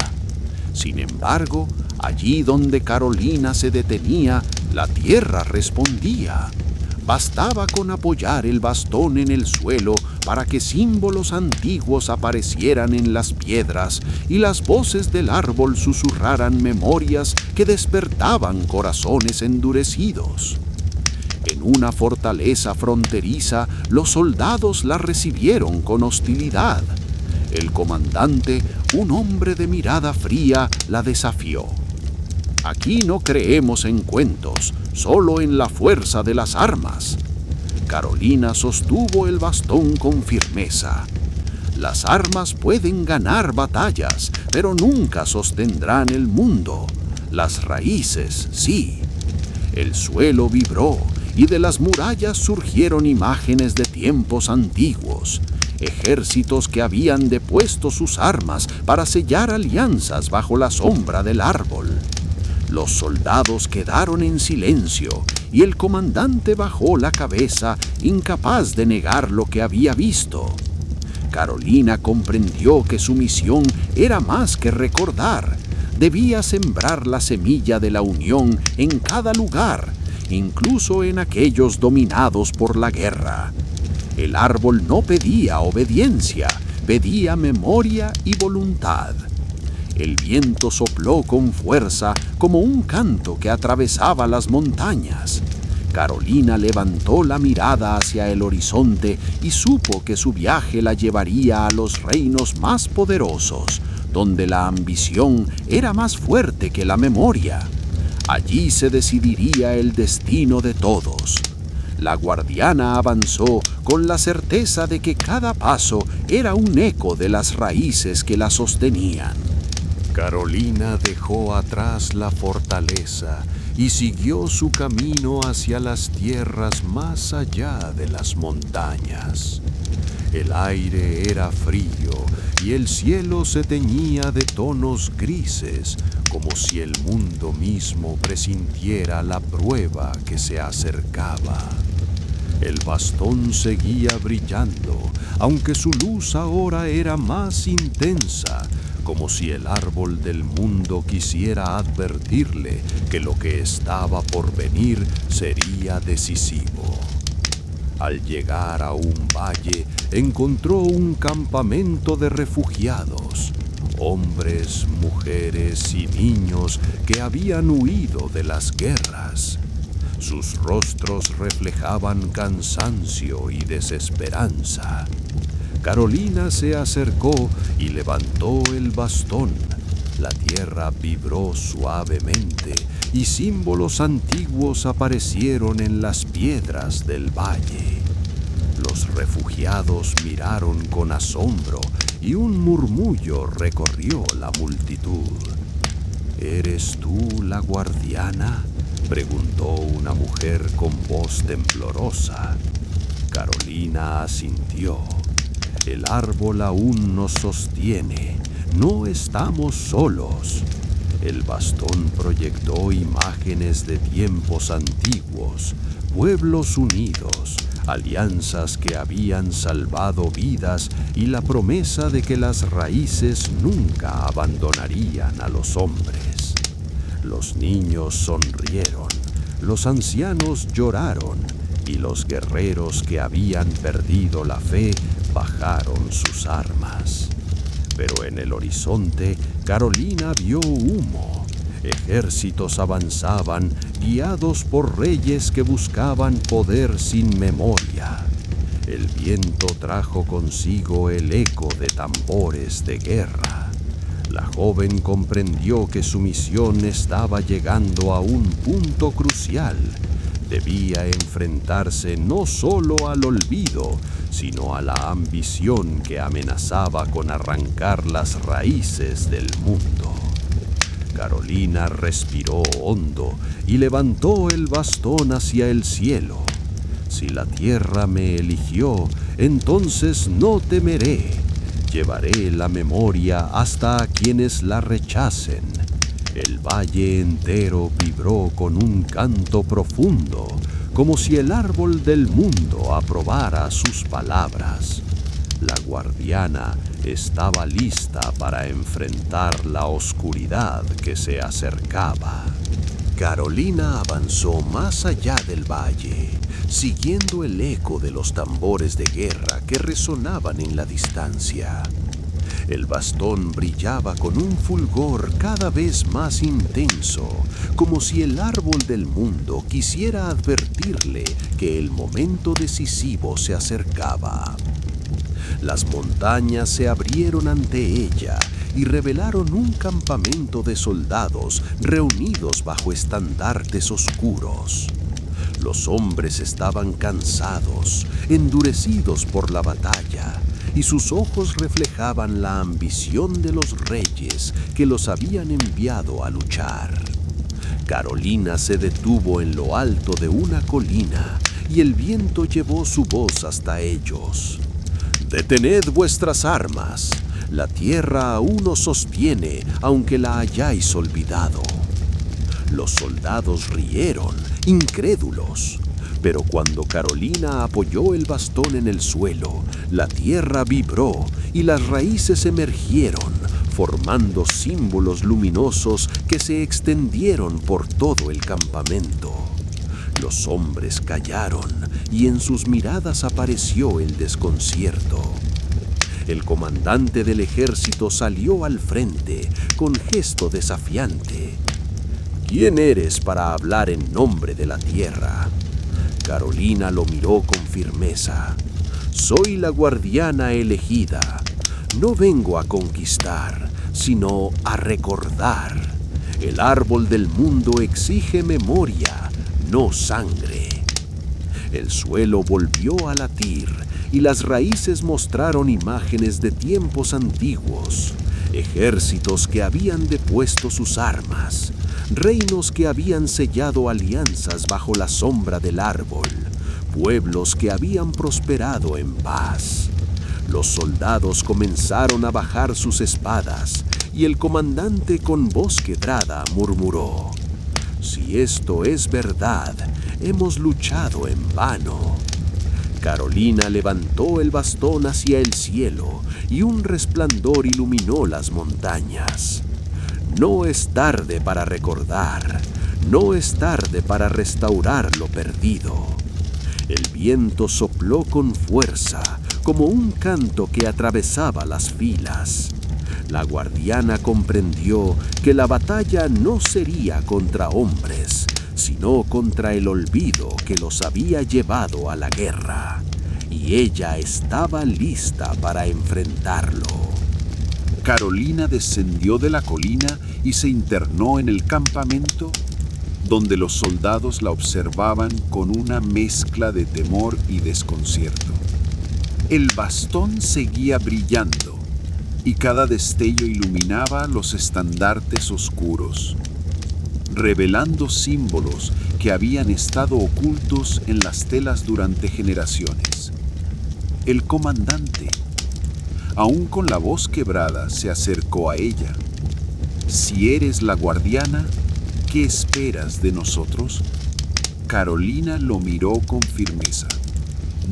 Sin embargo, allí donde Carolina se detenía, la tierra respondía. Bastaba con apoyar el bastón en el suelo para que símbolos antiguos aparecieran en las piedras y las voces del árbol susurraran memorias que despertaban corazones endurecidos. En una fortaleza fronteriza, los soldados la recibieron con hostilidad. El comandante, un hombre de mirada fría, la desafió. Aquí no creemos en cuentos, solo en la fuerza de las armas. Carolina sostuvo el bastón con firmeza. Las armas pueden ganar batallas, pero nunca sostendrán el mundo. Las raíces, sí. El suelo vibró y de las murallas surgieron imágenes de tiempos antiguos. Ejércitos que habían depuesto sus armas para sellar alianzas bajo la sombra del árbol. Los soldados quedaron en silencio y el comandante bajó la cabeza, incapaz de negar lo que había visto. Carolina comprendió que su misión era más que recordar. Debía sembrar la semilla de la unión en cada lugar, incluso en aquellos dominados por la guerra. El árbol no pedía obediencia, pedía memoria y voluntad. El viento sopló con fuerza como un canto que atravesaba las montañas. Carolina levantó la mirada hacia el horizonte y supo que su viaje la llevaría a los reinos más poderosos, donde la ambición era más fuerte que la memoria. Allí se decidiría el destino de todos. La guardiana avanzó con la certeza de que cada paso era un eco de las raíces que la sostenían. Carolina dejó atrás la fortaleza y siguió su camino hacia las tierras más allá de las montañas. El aire era frío y el cielo se teñía de tonos grises, como si el mundo mismo presintiera la prueba que se acercaba. El bastón seguía brillando, aunque su luz ahora era más intensa, como si el árbol del mundo quisiera advertirle que lo que estaba por venir sería decisivo. Al llegar a un valle, encontró un campamento de refugiados, hombres, mujeres y niños que habían huido de las guerras. Sus rostros reflejaban cansancio y desesperanza. Carolina se acercó y levantó el bastón. La tierra vibró suavemente y símbolos antiguos aparecieron en las piedras del valle. Los refugiados miraron con asombro y un murmullo recorrió la multitud. ¿Eres tú la guardiana?, preguntó una mujer con voz temblorosa. Carolina asintió. El árbol aún nos sostiene. No estamos solos. El bastón proyectó imágenes de tiempos antiguos, pueblos unidos, alianzas que habían salvado vidas y la promesa de que las raíces nunca abandonarían a los hombres. Los niños sonrieron, los ancianos lloraron y los guerreros que habían perdido la fe bajaron sus armas. Pero en el horizonte, Carolina vio humo. Ejércitos avanzaban, guiados por reyes que buscaban poder sin memoria. El viento trajo consigo el eco de tambores de guerra. La joven comprendió que su misión estaba llegando a un punto crucial. Debía enfrentarse no solo al olvido, sino a la ambición que amenazaba con arrancar las raíces del mundo. Carolina respiró hondo y levantó el bastón hacia el cielo. Si la tierra me eligió, entonces no temeré. Llevaré la memoria hasta a quienes la rechacen. El valle entero vibró con un canto profundo, como si el árbol del mundo aprobara sus palabras. La guardiana estaba lista para enfrentar la oscuridad que se acercaba. Carolina avanzó más allá del valle, siguiendo el eco de los tambores de guerra que resonaban en la distancia. El bastón brillaba con un fulgor cada vez más intenso, como si el árbol del mundo quisiera advertirle que el momento decisivo se acercaba. Las montañas se abrieron ante ella y revelaron un campamento de soldados reunidos bajo estandartes oscuros. Los hombres estaban cansados, endurecidos por la batalla, y sus ojos reflejaban la ambición de los reyes que los habían enviado a luchar. Carolina se detuvo en lo alto de una colina y el viento llevó su voz hasta ellos. «Detened vuestras armas. La tierra aún os sostiene, aunque la hayáis olvidado». Los soldados rieron, incrédulos. Pero cuando Carolina apoyó el bastón en el suelo, la tierra vibró y las raíces emergieron, formando símbolos luminosos que se extendieron por todo el campamento. Los hombres callaron y en sus miradas apareció el desconcierto. El comandante del ejército salió al frente con gesto desafiante. «¿Quién eres para hablar en nombre de la tierra?». Carolina lo miró con firmeza. «Soy la guardiana elegida. No vengo a conquistar, sino a recordar. El árbol del mundo exige memoria, no sangre». El suelo volvió a latir y las raíces mostraron imágenes de tiempos antiguos, ejércitos que habían depuesto sus armas, reinos que habían sellado alianzas bajo la sombra del árbol, pueblos que habían prosperado en paz. Los soldados comenzaron a bajar sus espadas y el comandante con voz quebrada murmuró: «Si esto es verdad, hemos luchado en vano». Carolina levantó el bastón hacia el cielo y un resplandor iluminó las montañas. No es tarde para recordar, no es tarde para restaurar lo perdido. El viento sopló con fuerza, como un canto que atravesaba las filas. La guardiana comprendió que la batalla no sería contra hombres, sino contra el olvido que los había llevado a la guerra. Y ella estaba lista para enfrentarlo. Carolina descendió de la colina y se internó en el campamento, donde los soldados la observaban con una mezcla de temor y desconcierto. El bastón seguía brillando, y cada destello iluminaba los estandartes oscuros, revelando símbolos que habían estado ocultos en las telas durante generaciones. El comandante, aún con la voz quebrada, se acercó a ella. «Si eres la guardiana, ¿qué esperas de nosotros?». Carolina lo miró con firmeza.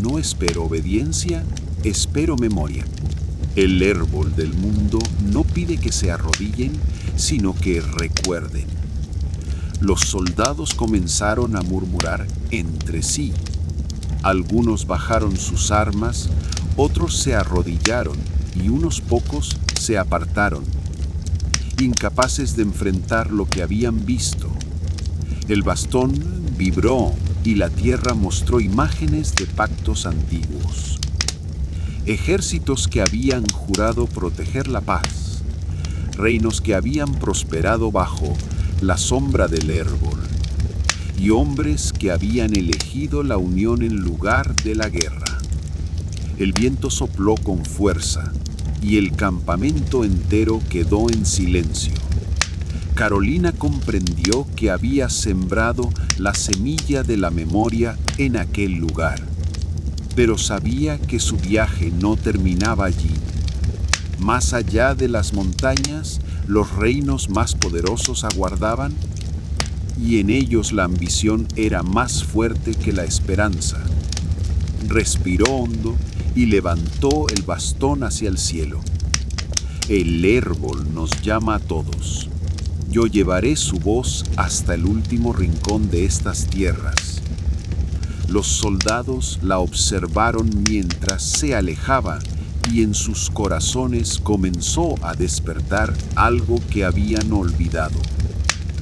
«No espero obediencia, espero memoria. El árbol del mundo no pide que se arrodillen, sino que recuerden». Los soldados comenzaron a murmurar entre sí. Algunos bajaron sus armas, otros se arrodillaron y unos pocos se apartaron, incapaces de enfrentar lo que habían visto. El bastón vibró y la tierra mostró imágenes de pactos antiguos. Ejércitos que habían jurado proteger la paz, reinos que habían prosperado bajo la sombra del árbol, y hombres que habían elegido la unión en lugar de la guerra. El viento sopló con fuerza y el campamento entero quedó en silencio. Carolina comprendió que había sembrado la semilla de la memoria en aquel lugar, pero sabía que su viaje no terminaba allí. Más allá de las montañas, los reinos más poderosos aguardaban, y en ellos la ambición era más fuerte que la esperanza. Respiró hondo y levantó el bastón hacia el cielo. «El árbol nos llama a todos. Yo llevaré su voz hasta el último rincón de estas tierras. Los soldados la observaron mientras se alejaba y en sus corazones comenzó a despertar algo que habían olvidado.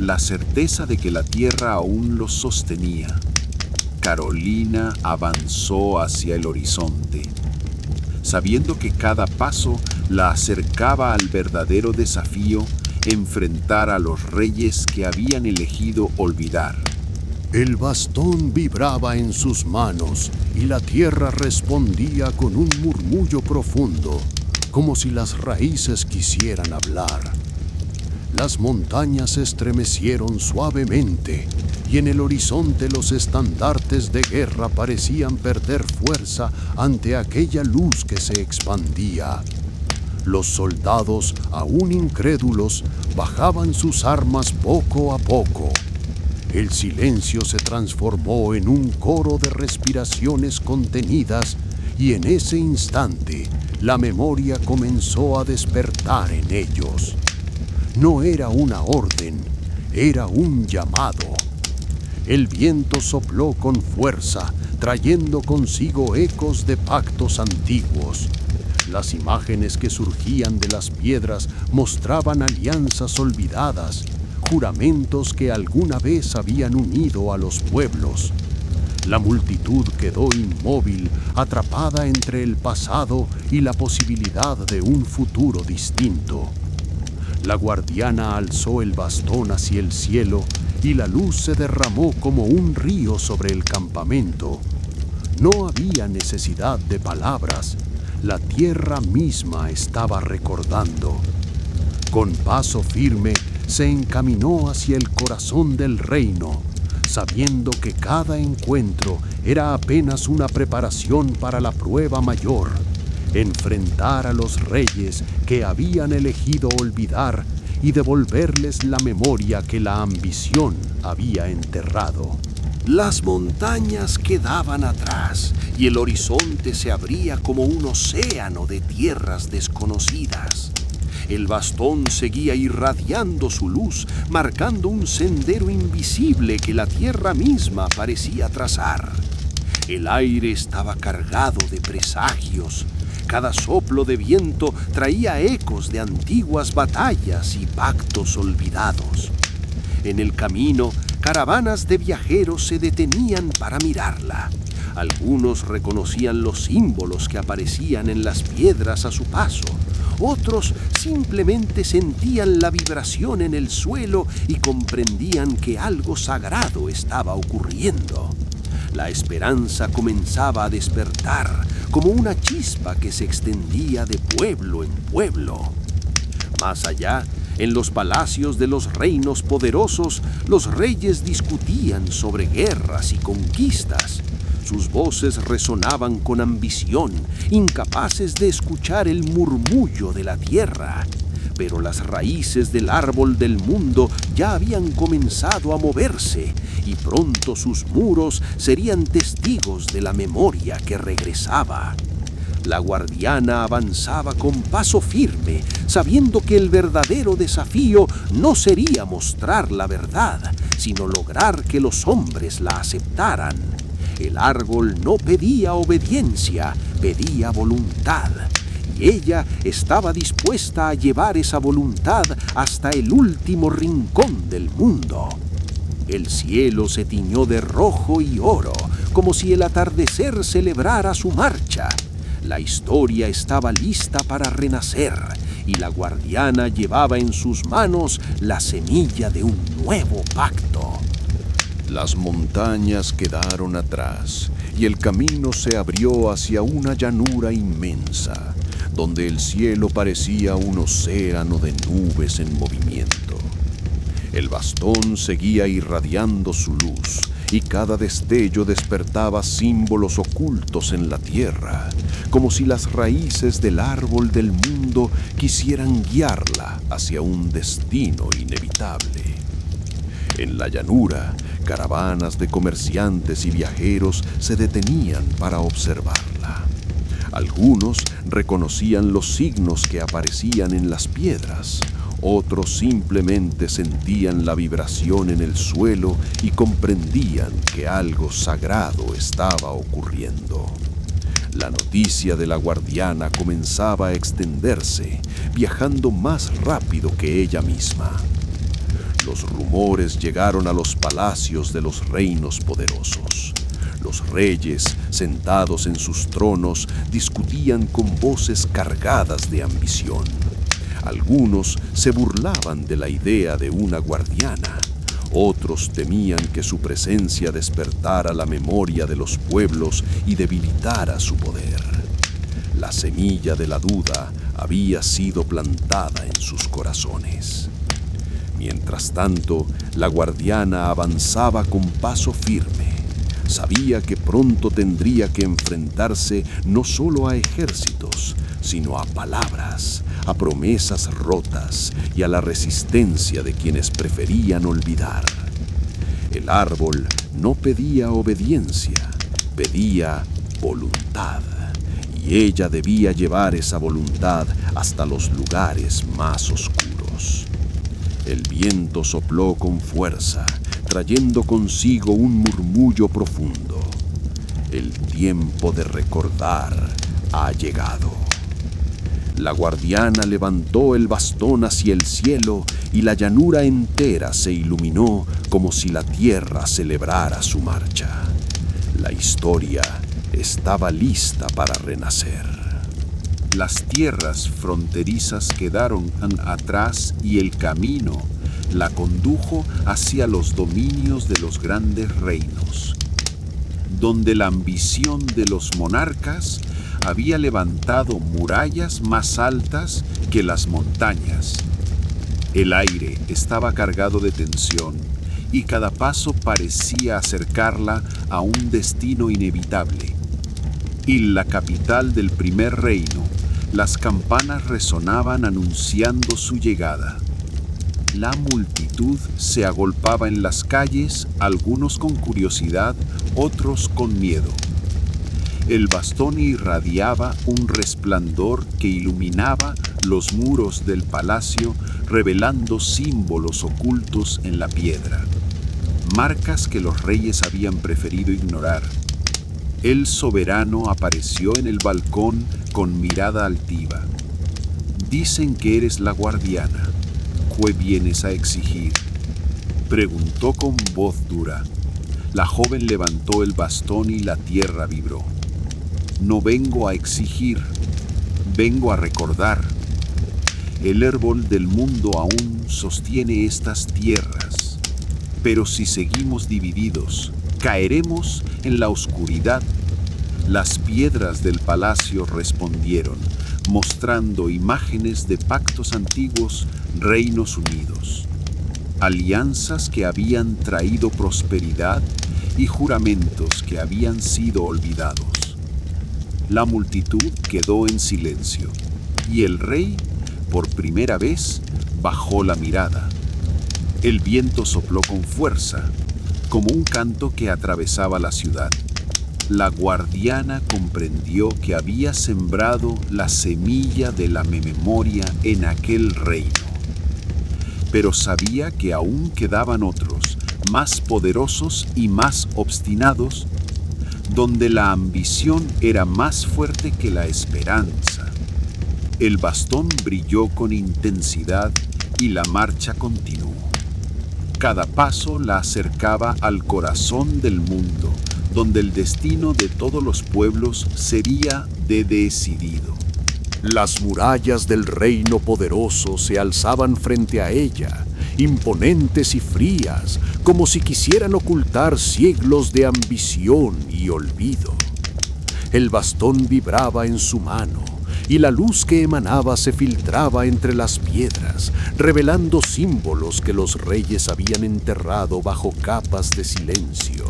La certeza de que la tierra aún los sostenía. Carolina avanzó hacia el horizonte, sabiendo que cada paso la acercaba al verdadero desafío: enfrentar a los reyes que habían elegido olvidar. El bastón vibraba en sus manos y la tierra respondía con un murmullo profundo, como si las raíces quisieran hablar. Las montañas se estremecieron suavemente y en el horizonte los estandartes de guerra parecían perder fuerza ante aquella luz que se expandía. Los soldados, aún incrédulos, bajaban sus armas poco a poco. El silencio se transformó en un coro de respiraciones contenidas y en ese instante la memoria comenzó a despertar en ellos. No era una orden, era un llamado. El viento sopló con fuerza, trayendo consigo ecos de pactos antiguos. Las imágenes que surgían de las piedras mostraban alianzas olvidadas, juramentos que alguna vez habían unido a los pueblos. La multitud quedó inmóvil, atrapada entre el pasado y la posibilidad de un futuro distinto. La guardiana alzó el bastón hacia el cielo y la luz se derramó como un río sobre el campamento. No había necesidad de palabras, la tierra misma estaba recordando. Con paso firme se encaminó hacia el corazón del reino, sabiendo que cada encuentro era apenas una preparación para la prueba mayor: enfrentar a los reyes que habían elegido olvidar y devolverles la memoria que la ambición había enterrado. Las montañas quedaban atrás y el horizonte se abría como un océano de tierras desconocidas. El bastón seguía irradiando su luz, marcando un sendero invisible que la tierra misma parecía trazar. El aire estaba cargado de presagios. Cada soplo de viento traía ecos de antiguas batallas y pactos olvidados. En el camino, caravanas de viajeros se detenían para mirarla. Algunos reconocían los símbolos que aparecían en las piedras a su paso. Otros simplemente sentían la vibración en el suelo y comprendían que algo sagrado estaba ocurriendo. La esperanza comenzaba a despertar, como una chispa que se extendía de pueblo en pueblo. Más allá, en los palacios de los reinos poderosos, los reyes discutían sobre guerras y conquistas. Sus voces resonaban con ambición, incapaces de escuchar el murmullo de la tierra. Pero las raíces del árbol del mundo ya habían comenzado a moverse, y pronto sus muros serían testigos de la memoria que regresaba. La guardiana avanzaba con paso firme, sabiendo que el verdadero desafío no sería mostrar la verdad, sino lograr que los hombres la aceptaran. El árbol no pedía obediencia, pedía voluntad. Y ella estaba dispuesta a llevar esa voluntad hasta el último rincón del mundo. El cielo se tiñó de rojo y oro, como si el atardecer celebrara su marcha. La historia estaba lista para renacer, y la guardiana llevaba en sus manos la semilla de un nuevo pacto. Las montañas quedaron atrás, y el camino se abrió hacia una llanura inmensa, donde el cielo parecía un océano de nubes en movimiento. El bastón seguía irradiando su luz, y cada destello despertaba símbolos ocultos en la tierra, como si las raíces del árbol del mundo quisieran guiarla hacia un destino inevitable. En la llanura, caravanas de comerciantes y viajeros se detenían para observarla. Algunos reconocían los signos que aparecían en las piedras, Otros simplemente sentían la vibración en el suelo y comprendían que algo sagrado estaba ocurriendo. La noticia de la guardiana comenzaba a extenderse, viajando más rápido que ella misma. Los rumores llegaron a los palacios de los reinos poderosos. Los reyes, sentados en sus tronos, discutían con voces cargadas de ambición. Algunos se burlaban de la idea de una guardiana. Otros temían que su presencia despertara la memoria de los pueblos y debilitara su poder. La semilla de la duda había sido plantada en sus corazones. Mientras tanto, la guardiana avanzaba con paso firme. Sabía que pronto tendría que enfrentarse no solo a ejércitos, sino a palabras, a promesas rotas y a la resistencia de quienes preferían olvidar. El árbol no pedía obediencia, pedía voluntad, y ella debía llevar esa voluntad hasta los lugares más oscuros. El viento sopló con fuerza, trayendo consigo un murmullo profundo. El tiempo de recordar ha llegado. La guardiana levantó el bastón hacia el cielo y la llanura entera se iluminó como si la tierra celebrara su marcha. La historia estaba lista para renacer. Las tierras fronterizas quedaron atrás y el camino la condujo hacia los dominios de los grandes reinos, donde la ambición de los monarcas había levantado murallas más altas que las montañas. El aire estaba cargado de tensión y cada paso parecía acercarla a un destino inevitable. En la capital del primer reino, las campanas resonaban anunciando su llegada. La multitud se agolpaba en las calles, algunos con curiosidad, otros con miedo. El bastón irradiaba un resplandor que iluminaba los muros del palacio, revelando símbolos ocultos en la piedra, marcas que los reyes habían preferido ignorar. El soberano apareció en el balcón con mirada altiva. «Dicen que eres la guardiana. ¿Qué vienes a exigir?», preguntó con voz dura. La joven levantó el bastón y la tierra vibró. «No vengo a exigir, vengo a recordar. El árbol del mundo aún sostiene estas tierras, pero si seguimos divididos, caeremos en la oscuridad». Las piedras del palacio respondieron, mostrando imágenes de pactos antiguos, reinos unidos, alianzas que habían traído prosperidad y juramentos que habían sido olvidados. La multitud quedó en silencio, y el rey, por primera vez, bajó la mirada. El viento sopló con fuerza, como un canto que atravesaba la ciudad. La guardiana comprendió que había sembrado la semilla de la memoria en aquel reino. Pero sabía que aún quedaban otros, más poderosos y más obstinados, donde la ambición era más fuerte que la esperanza. El bastón brilló con intensidad y la marcha continuó. Cada paso la acercaba al corazón del mundo, donde el destino de todos los pueblos sería decidido. Las murallas del reino poderoso se alzaban frente a ella, imponentes y frías, como si quisieran ocultar siglos de ambición y olvido. El bastón vibraba en su mano, y la luz que emanaba se filtraba entre las piedras, revelando símbolos que los reyes habían enterrado bajo capas de silencio.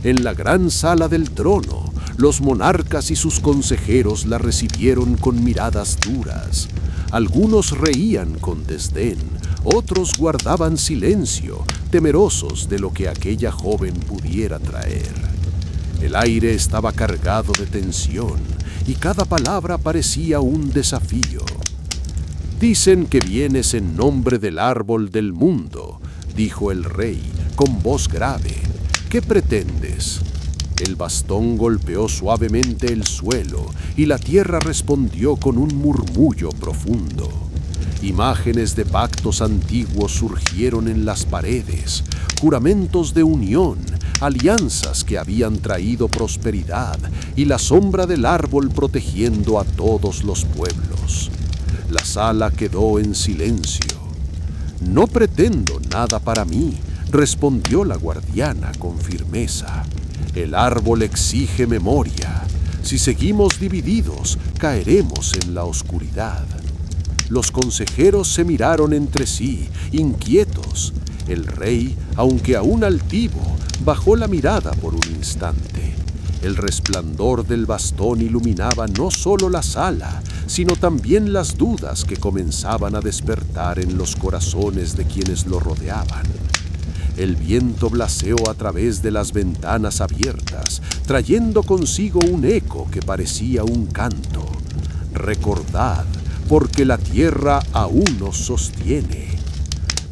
En la gran sala del trono, los monarcas y sus consejeros la recibieron con miradas duras. Algunos reían con desdén, otros guardaban silencio, temerosos de lo que aquella joven pudiera traer. El aire estaba cargado de tensión y cada palabra parecía un desafío. Dicen que vienes en nombre del árbol del mundo, dijo el rey con voz grave. ¿Qué pretendes? El bastón golpeó suavemente el suelo y la tierra respondió con un murmullo profundo. Imágenes de pactos antiguos surgieron en las paredes, juramentos de unión, alianzas que habían traído prosperidad y la sombra del árbol protegiendo a todos los pueblos. La sala quedó en silencio. No pretendo nada para mí, respondió la guardiana con firmeza. El árbol exige memoria. Si seguimos divididos, caeremos en la oscuridad. Los consejeros se miraron entre sí, inquietos. El rey, aunque aún altivo, bajó la mirada por un instante. El resplandor del bastón iluminaba no solo la sala, sino también las dudas que comenzaban a despertar en los corazones de quienes lo rodeaban. El viento blaseó a través de las ventanas abiertas, trayendo consigo un eco que parecía un canto. Recordad, porque la tierra aún os sostiene.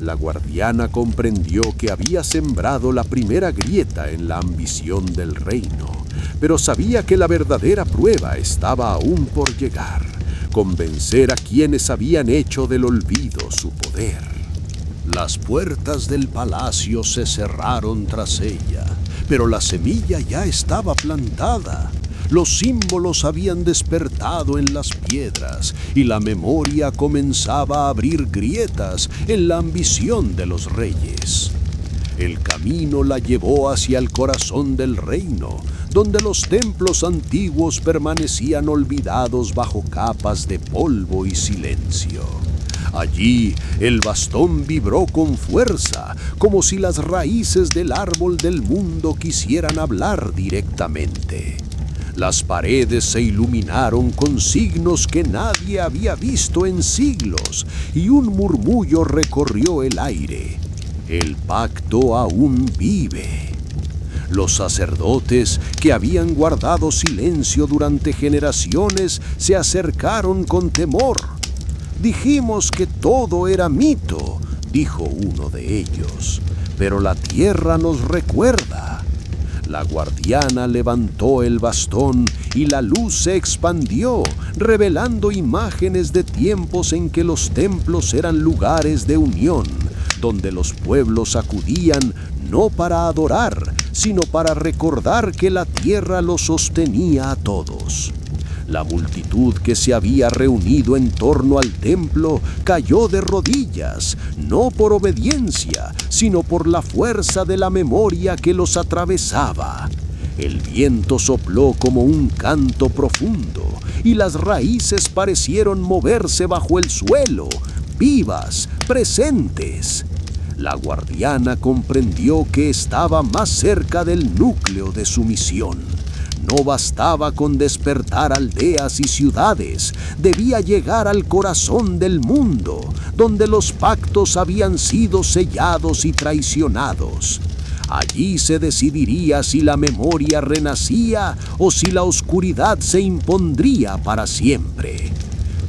La guardiana comprendió que había sembrado la primera grieta en la ambición del reino, pero sabía que la verdadera prueba estaba aún por llegar, convencer a quienes habían hecho del olvido su poder. Las puertas del palacio se cerraron tras ella, pero la semilla ya estaba plantada. Los símbolos habían despertado en las piedras y la memoria comenzaba a abrir grietas en la ambición de los reyes. El camino la llevó hacia el corazón del reino, donde los templos antiguos permanecían olvidados bajo capas de polvo y silencio. Allí el bastón vibró con fuerza, como si las raíces del árbol del mundo quisieran hablar directamente. Las paredes se iluminaron con signos que nadie había visto en siglos, y un murmullo recorrió el aire. El pacto aún vive. Los sacerdotes, que habían guardado silencio durante generaciones, se acercaron con temor. Dijimos que todo era mito, dijo uno de ellos, pero la tierra nos recuerda. La guardiana levantó el bastón y la luz se expandió, revelando imágenes de tiempos en que los templos eran lugares de unión, donde los pueblos acudían no para adorar, sino para recordar que la tierra los sostenía a todos. La multitud que se había reunido en torno al templo cayó de rodillas, no por obediencia, sino por la fuerza de la memoria que los atravesaba. El viento sopló como un canto profundo, y las raíces parecieron moverse bajo el suelo, vivas, presentes. La guardiana comprendió que estaba más cerca del núcleo de su misión. No bastaba con despertar aldeas y ciudades, debía llegar al corazón del mundo, donde los pactos habían sido sellados y traicionados. Allí se decidiría si la memoria renacía o si la oscuridad se impondría para siempre.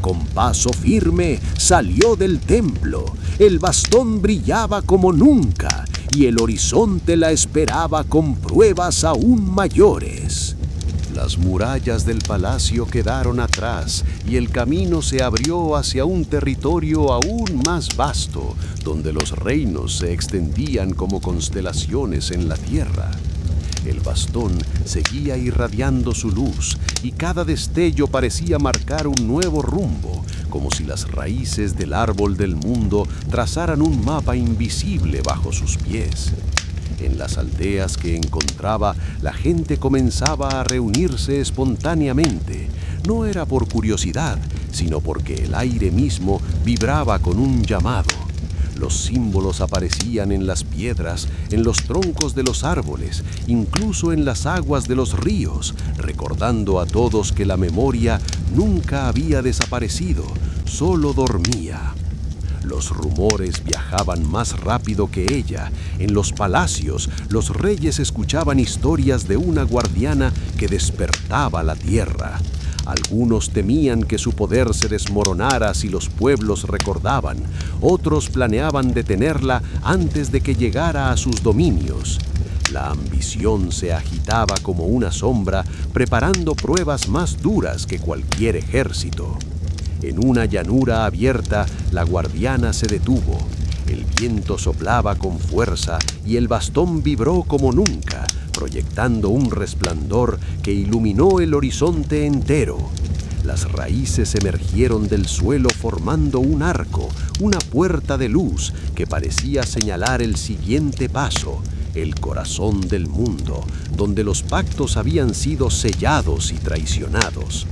Con paso firme salió del templo, el bastón brillaba como nunca y el horizonte la esperaba con pruebas aún mayores. Las murallas del palacio quedaron atrás y el camino se abrió hacia un territorio aún más vasto, donde los reinos se extendían como constelaciones en la tierra. El bastón seguía irradiando su luz y cada destello parecía marcar un nuevo rumbo, como si las raíces del árbol del mundo trazaran un mapa invisible bajo sus pies. En las aldeas que encontraba, la gente comenzaba a reunirse espontáneamente. No era por curiosidad, sino porque el aire mismo vibraba con un llamado. Los símbolos aparecían en las piedras, en los troncos de los árboles, incluso en las aguas de los ríos, recordando a todos que la memoria nunca había desaparecido, solo dormía. Los rumores viajaban más rápido que ella. En los palacios, los reyes escuchaban historias de una guardiana que despertaba la tierra. Algunos temían que su poder se desmoronara si los pueblos recordaban, otros planeaban detenerla antes de que llegara a sus dominios. La ambición se agitaba como una sombra, preparando pruebas más duras que cualquier ejército. En una llanura abierta, la guardiana se detuvo. El viento soplaba con fuerza y el bastón vibró como nunca, proyectando un resplandor que iluminó el horizonte entero. Las raíces emergieron del suelo formando un arco, una puerta de luz que parecía señalar el siguiente paso, el corazón del mundo, donde los pactos habían sido sellados y traicionados.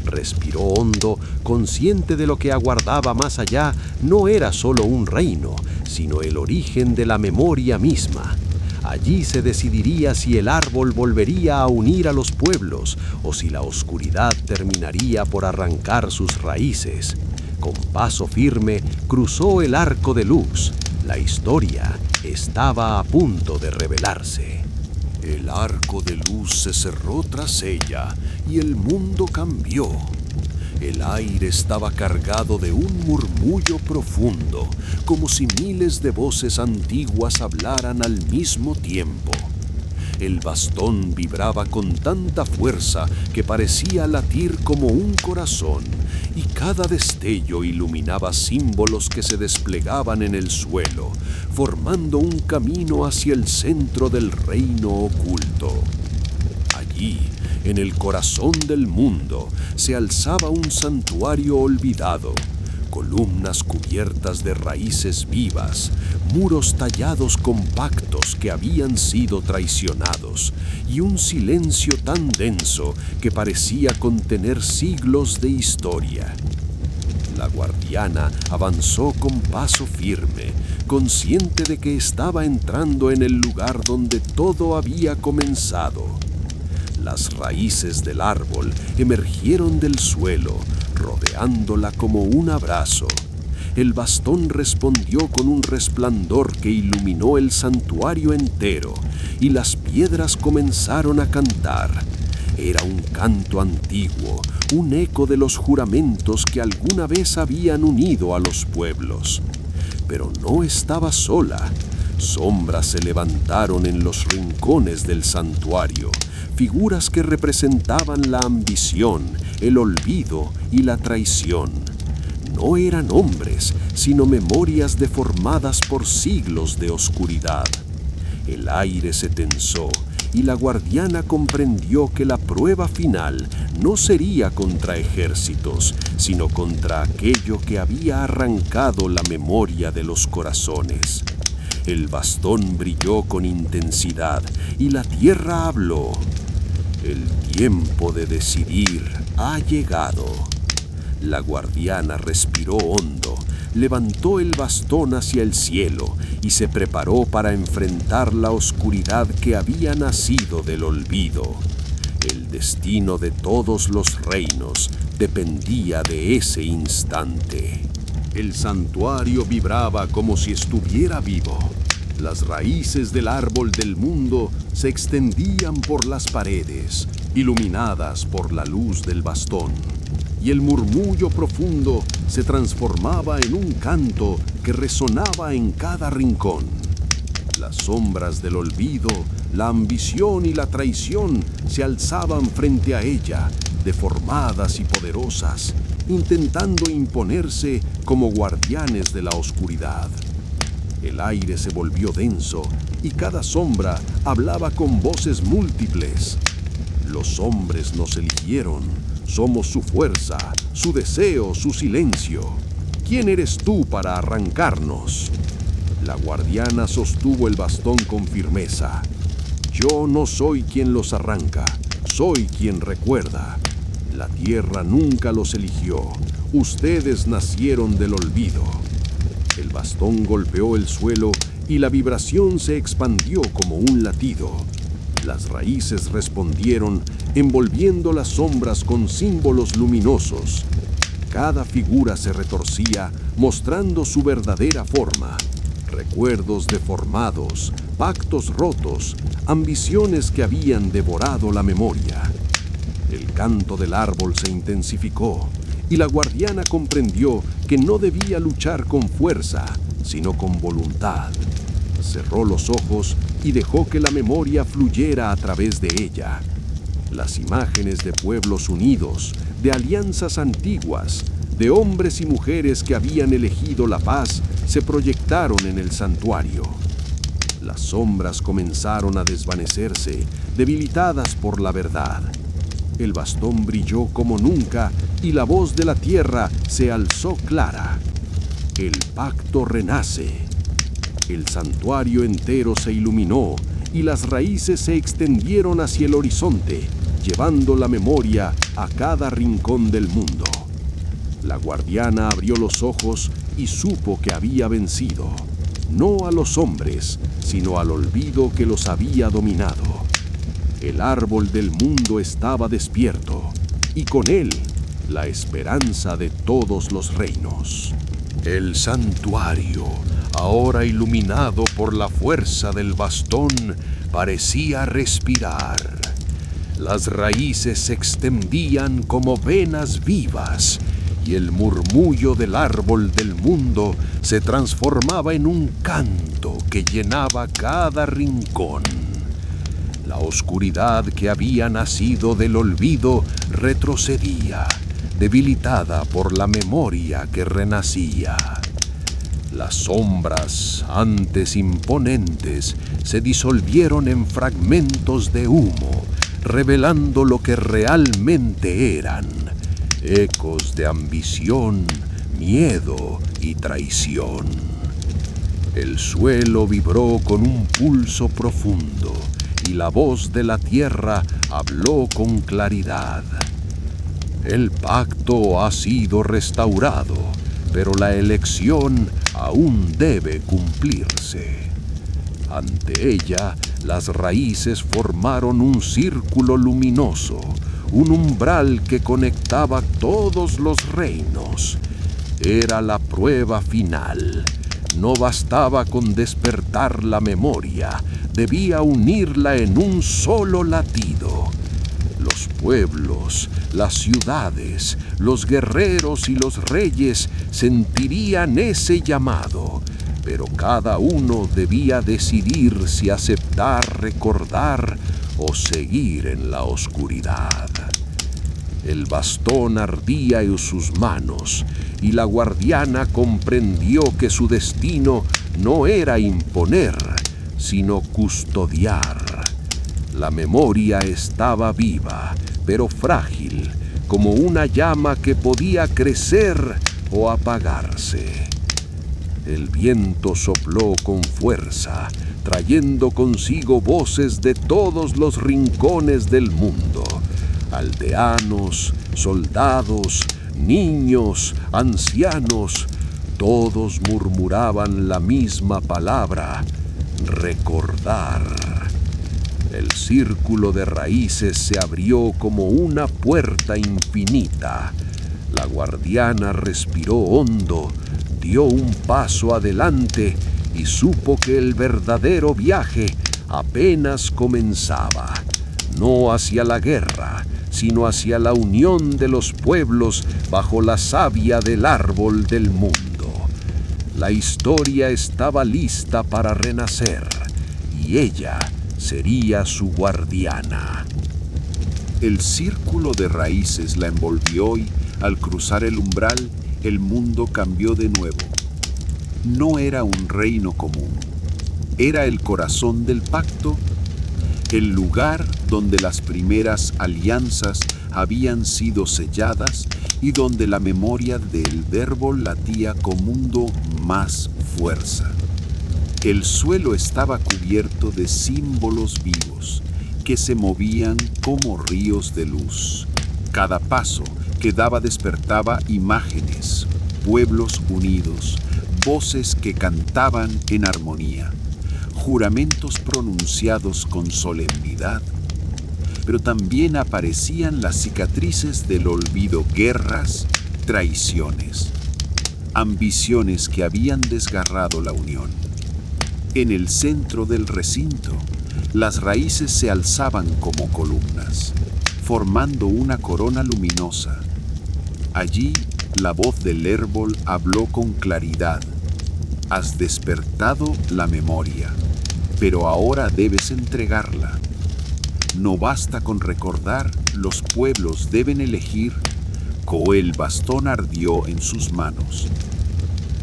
Respiró hondo, consciente de lo que aguardaba más allá no era solo un reino, sino el origen de la memoria misma. Allí se decidiría si el árbol volvería a unir a los pueblos o si la oscuridad terminaría por arrancar sus raíces. Con paso firme cruzó el arco de luz. La historia estaba a punto de revelarse. El arco de luz se cerró tras ella y el mundo cambió. El aire estaba cargado de un murmullo profundo, como si miles de voces antiguas hablaran al mismo tiempo. El bastón vibraba con tanta fuerza que parecía latir como un corazón, y cada destello iluminaba símbolos que se desplegaban en el suelo, formando un camino hacia el centro del reino oculto. Allí, en el corazón del mundo, se alzaba un santuario olvidado, columnas cubiertas de raíces vivas, muros tallados con pactos que habían sido traicionados, y un silencio tan denso que parecía contener siglos de historia. La guardiana avanzó con paso firme, consciente de que estaba entrando en el lugar donde todo había comenzado. Las raíces del árbol emergieron del suelo, rodeándola como un abrazo. El bastón respondió con un resplandor que iluminó el santuario entero, y las piedras comenzaron a cantar. Era un canto antiguo, un eco de los juramentos que alguna vez habían unido a los pueblos. Pero no estaba sola. Sombras se levantaron en los rincones del santuario, figuras que representaban la ambición, el olvido y la traición. No eran hombres, sino memorias deformadas por siglos de oscuridad. El aire se tensó y la guardiana comprendió que la prueba final no sería contra ejércitos, sino contra aquello que había arrancado la memoria de los corazones. El bastón brilló con intensidad y la tierra habló. El tiempo de decidir ha llegado. La guardiana respiró hondo, levantó el bastón hacia el cielo y se preparó para enfrentar la oscuridad que había nacido del olvido. El destino de todos los reinos dependía de ese instante. El santuario vibraba como si estuviera vivo. Las raíces del árbol del mundo se extendían por las paredes, iluminadas por la luz del bastón, y el murmullo profundo se transformaba en un canto que resonaba en cada rincón. Las sombras del olvido, la ambición y la traición se alzaban frente a ella, deformadas y poderosas, intentando imponerse como guardianes de la oscuridad. El aire se volvió denso y cada sombra hablaba con voces múltiples. Los hombres nos eligieron, somos su fuerza, su deseo, su silencio. ¿Quién eres tú para arrancarnos? La guardiana sostuvo el bastón con firmeza. Yo no soy quien los arranca, soy quien recuerda. La tierra nunca los eligió, ustedes nacieron del olvido. El bastón golpeó el suelo y la vibración se expandió como un latido. Las raíces respondieron, envolviendo las sombras con símbolos luminosos. Cada figura se retorcía, mostrando su verdadera forma. Recuerdos deformados, pactos rotos, ambiciones que habían devorado la memoria. El canto del árbol se intensificó y la guardiana comprendió que no debía luchar con fuerza, sino con voluntad. Cerró los ojos y dejó que la memoria fluyera a través de ella. Las imágenes de pueblos unidos, de alianzas antiguas, de hombres y mujeres que habían elegido la paz, se proyectaron en el santuario. Las sombras comenzaron a desvanecerse, debilitadas por la verdad. El bastón brilló como nunca y la voz de la tierra se alzó clara. El pacto renace. El santuario entero se iluminó y las raíces se extendieron hacia el horizonte, llevando la memoria a cada rincón del mundo. La guardiana abrió los ojos y supo que había vencido, no a los hombres, sino al olvido que los había dominado. El árbol del mundo estaba despierto, y con él la esperanza de todos los reinos. El santuario, ahora iluminado por la fuerza del bastón, parecía respirar. Las raíces se extendían como venas vivas, y el murmullo del árbol del mundo se transformaba en un canto que llenaba cada rincón. La oscuridad que había nacido del olvido retrocedía, debilitada por la memoria que renacía. Las sombras, antes imponentes, se disolvieron en fragmentos de humo, revelando lo que realmente eran: ecos de ambición, miedo y traición. El suelo vibró con un pulso profundo y la voz de la tierra habló con claridad. El pacto ha sido restaurado, pero la elección aún debe cumplirse. Ante ella, las raíces formaron un círculo luminoso, un umbral que conectaba todos los reinos. Era la prueba final. No bastaba con despertar la memoria, debía unirla en un solo latido. Los pueblos, las ciudades, los guerreros y los reyes sentirían ese llamado, pero cada uno debía decidir si aceptar recordar o seguir en la oscuridad. El bastón ardía en sus manos y la guardiana comprendió que su destino no era imponer, sino custodiar. La memoria estaba viva, pero frágil, como una llama que podía crecer o apagarse. El viento sopló con fuerza, trayendo consigo voces de todos los rincones del mundo. Aldeanos, soldados, niños, ancianos, todos murmuraban la misma palabra: recordar. El círculo de raíces se abrió como una puerta infinita. La guardiana respiró hondo, dio un paso adelante y supo que el verdadero viaje apenas comenzaba, no hacia la guerra, sino hacia la unión de los pueblos bajo la savia del árbol del mundo. La historia estaba lista para renacer, y ella sería su guardiana. El círculo de raíces la envolvió y, al cruzar el umbral, el mundo cambió de nuevo. No era un reino común, era el corazón del pacto, el lugar donde las primeras alianzas habían sido selladas y donde la memoria del verbo latía con mundo más fuerza. El suelo estaba cubierto de símbolos vivos que se movían como ríos de luz. Cada paso que daba despertaba imágenes, pueblos unidos, voces que cantaban en armonía, juramentos pronunciados con solemnidad, pero también aparecían las cicatrices del olvido, guerras, traiciones, ambiciones que habían desgarrado la unión. En el centro del recinto, las raíces se alzaban como columnas, formando una corona luminosa. Allí, la voz del árbol habló con claridad. Has despertado la memoria, pero ahora debes entregarla. No basta con recordar, los pueblos deben elegir. El bastón ardió en sus manos,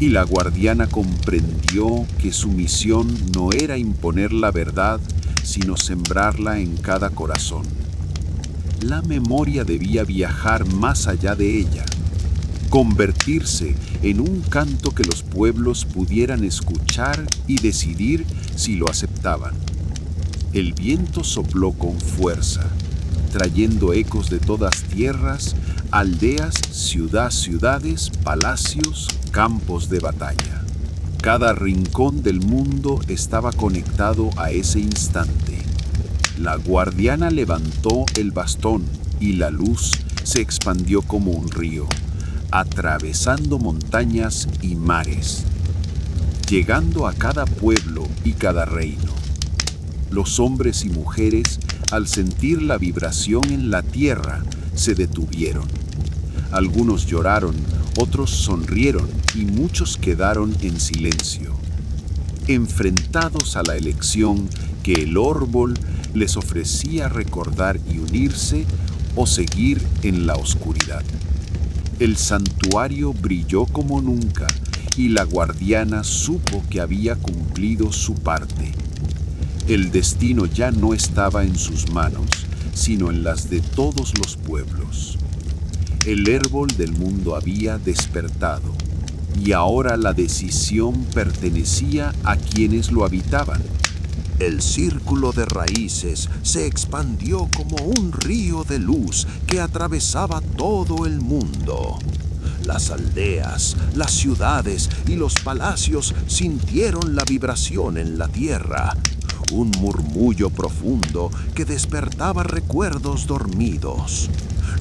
y la guardiana comprendió que su misión no era imponer la verdad, sino sembrarla en cada corazón. La memoria debía viajar más allá de ella, convertirse en un canto que los pueblos pudieran escuchar y decidir si lo aceptaban. El viento sopló con fuerza, trayendo ecos de todas tierras, aldeas, ciudades, palacios, campos de batalla. Cada rincón del mundo estaba conectado a ese instante. La guardiana levantó el bastón y la luz se expandió como un río, atravesando montañas y mares, llegando a cada pueblo y cada reino. Los hombres y mujeres, al sentir la vibración en la tierra, se detuvieron. Algunos lloraron, otros sonrieron y muchos quedaron en silencio, enfrentados a la elección que el árbol les ofrecía: recordar y unirse o seguir en la oscuridad. El santuario brilló como nunca y la guardiana supo que había cumplido su parte. El destino ya no estaba en sus manos, sino en las de todos los pueblos. El árbol del mundo había despertado, y ahora la decisión pertenecía a quienes lo habitaban. El círculo de raíces se expandió como un río de luz que atravesaba todo el mundo. Las aldeas, las ciudades y los palacios sintieron la vibración en la tierra, un murmullo profundo que despertaba recuerdos dormidos.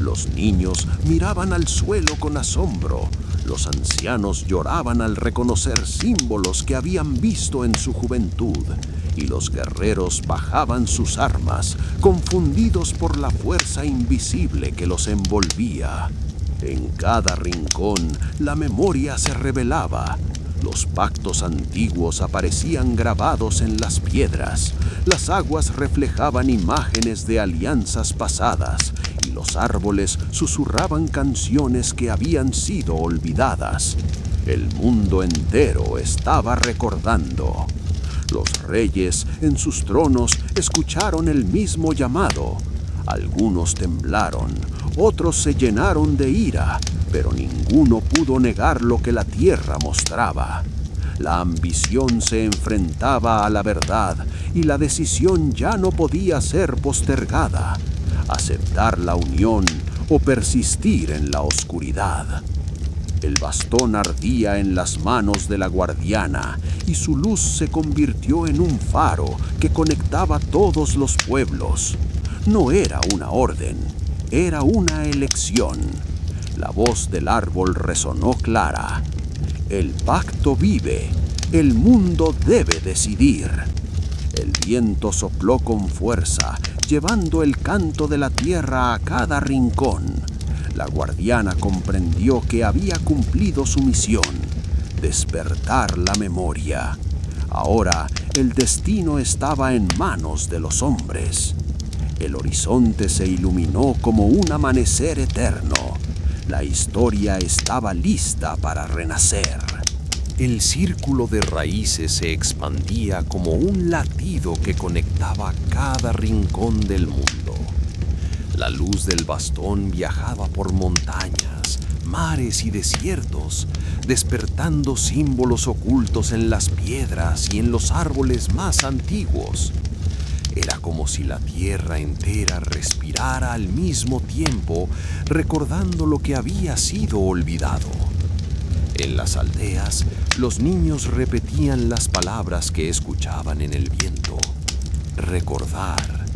Los niños miraban al suelo con asombro. Los ancianos lloraban al reconocer símbolos que habían visto en su juventud, y los guerreros bajaban sus armas, confundidos por la fuerza invisible que los envolvía. En cada rincón, la memoria se revelaba. Los pactos antiguos aparecían grabados en las piedras. Las aguas reflejaban imágenes de alianzas pasadas, y los árboles susurraban canciones que habían sido olvidadas. El mundo entero estaba recordando. Los reyes en sus tronos escucharon el mismo llamado. Algunos temblaron, otros se llenaron de ira, pero ninguno pudo negar lo que la tierra mostraba. La ambición se enfrentaba a la verdad y la decisión ya no podía ser postergada: aceptar la unión o persistir en la oscuridad. El bastón ardía en las manos de la guardiana y su luz se convirtió en un faro que conectaba todos los pueblos. No era una orden, era una elección. La voz del árbol resonó clara: el pacto vive, el mundo debe decidir. El viento sopló con fuerza, llevando el canto de la tierra a cada rincón. La guardiana comprendió que había cumplido su misión: despertar la memoria. Ahora el destino estaba en manos de los hombres. El horizonte se iluminó como un amanecer eterno. La historia estaba lista para renacer. El círculo de raíces se expandía como un latido que conectaba cada rincón del mundo. La luz del bastón viajaba por montañas, mares y desiertos, despertando símbolos ocultos en las piedras y en los árboles más antiguos. Era como si la tierra entera respirara al mismo tiempo, recordando lo que había sido olvidado. En las aldeas, los niños repetían las palabras que escuchaban en el viento: recordar.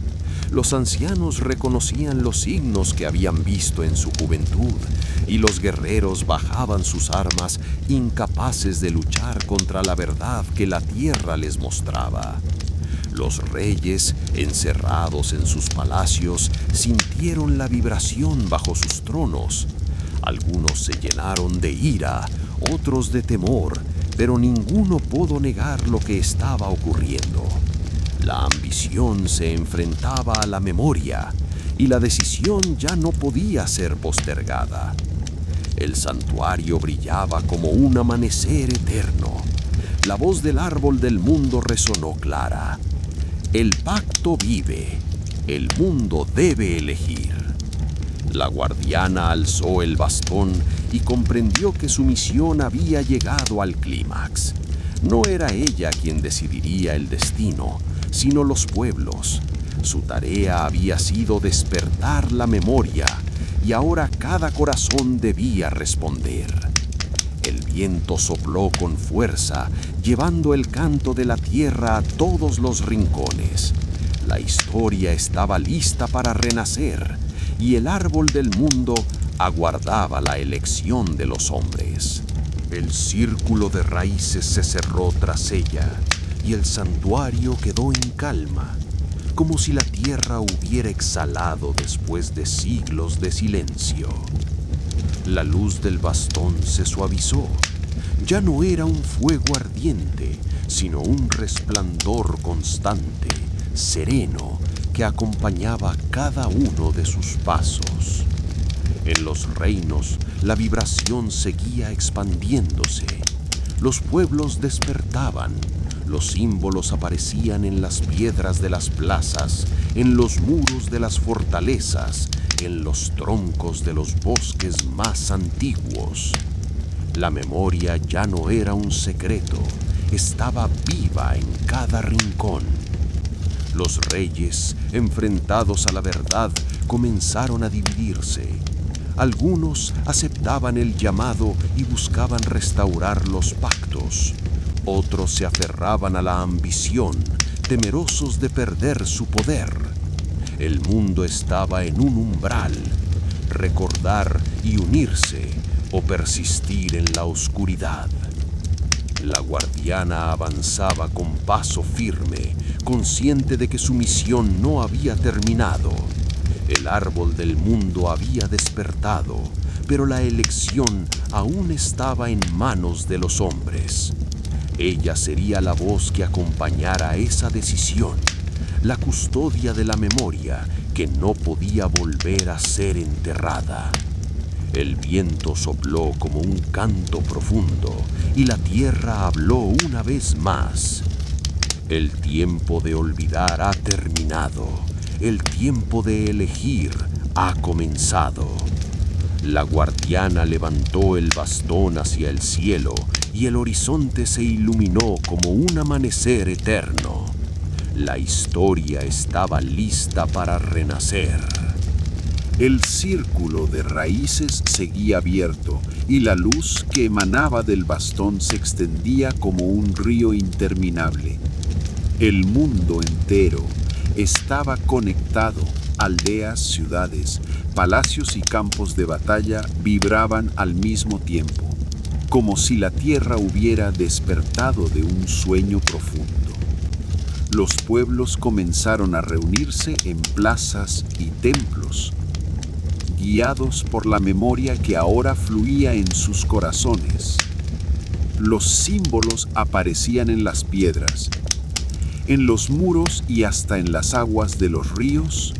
Los ancianos reconocían los signos que habían visto en su juventud, y los guerreros bajaban sus armas, incapaces de luchar contra la verdad que la tierra les mostraba. Los reyes, encerrados en sus palacios, sintieron la vibración bajo sus tronos. Algunos se llenaron de ira, otros de temor, pero ninguno pudo negar lo que estaba ocurriendo. La ambición se enfrentaba a la memoria, y la decisión ya no podía ser postergada. El santuario brillaba como un amanecer eterno. La voz del árbol del mundo resonó clara. El pacto vive, el mundo debe elegir. La guardiana alzó el bastón y comprendió que su misión había llegado al clímax. No era ella quien decidiría el destino, sino los pueblos. Su tarea había sido despertar la memoria, y ahora cada corazón debía responder. El viento sopló con fuerza, llevando el canto de la tierra a todos los rincones. La historia estaba lista para renacer, y el árbol del mundo aguardaba la elección de los hombres. El círculo de raíces se cerró tras ella, y el santuario quedó en calma, como si la tierra hubiera exhalado después de siglos de silencio. La luz del bastón se suavizó. Ya no era un fuego ardiente, sino un resplandor constante, sereno, que acompañaba cada uno de sus pasos. En los reinos, la vibración seguía expandiéndose. Los pueblos despertaban. Los símbolos aparecían en las piedras de las plazas, en los muros de las fortalezas, en los troncos de los bosques más antiguos. La memoria ya no era un secreto, estaba viva en cada rincón. Los reyes, enfrentados a la verdad, comenzaron a dividirse. Algunos aceptaban el llamado y buscaban restaurar los pactos. Otros se aferraban a la ambición, temerosos de perder su poder. El mundo estaba en un umbral, recordar y unirse o persistir en la oscuridad. La guardiana avanzaba con paso firme, consciente de que su misión no había terminado. El árbol del mundo había despertado, pero la elección aún estaba en manos de los hombres. Ella sería la voz que acompañara esa decisión, la custodia de la memoria que no podía volver a ser enterrada. El viento sopló como un canto profundo y la tierra habló una vez más. El tiempo de olvidar ha terminado. El tiempo de elegir ha comenzado. La guardiana levantó el bastón hacia el cielo y el horizonte se iluminó como un amanecer eterno. La historia estaba lista para renacer. El círculo de raíces seguía abierto y la luz que emanaba del bastón se extendía como un río interminable. El mundo entero estaba conectado. Aldeas, ciudades, palacios y campos de batalla vibraban al mismo tiempo, como si la tierra hubiera despertado de un sueño profundo. Los pueblos comenzaron a reunirse en plazas y templos, guiados por la memoria que ahora fluía en sus corazones. Los símbolos aparecían en las piedras, en los muros y hasta en las aguas de los ríos,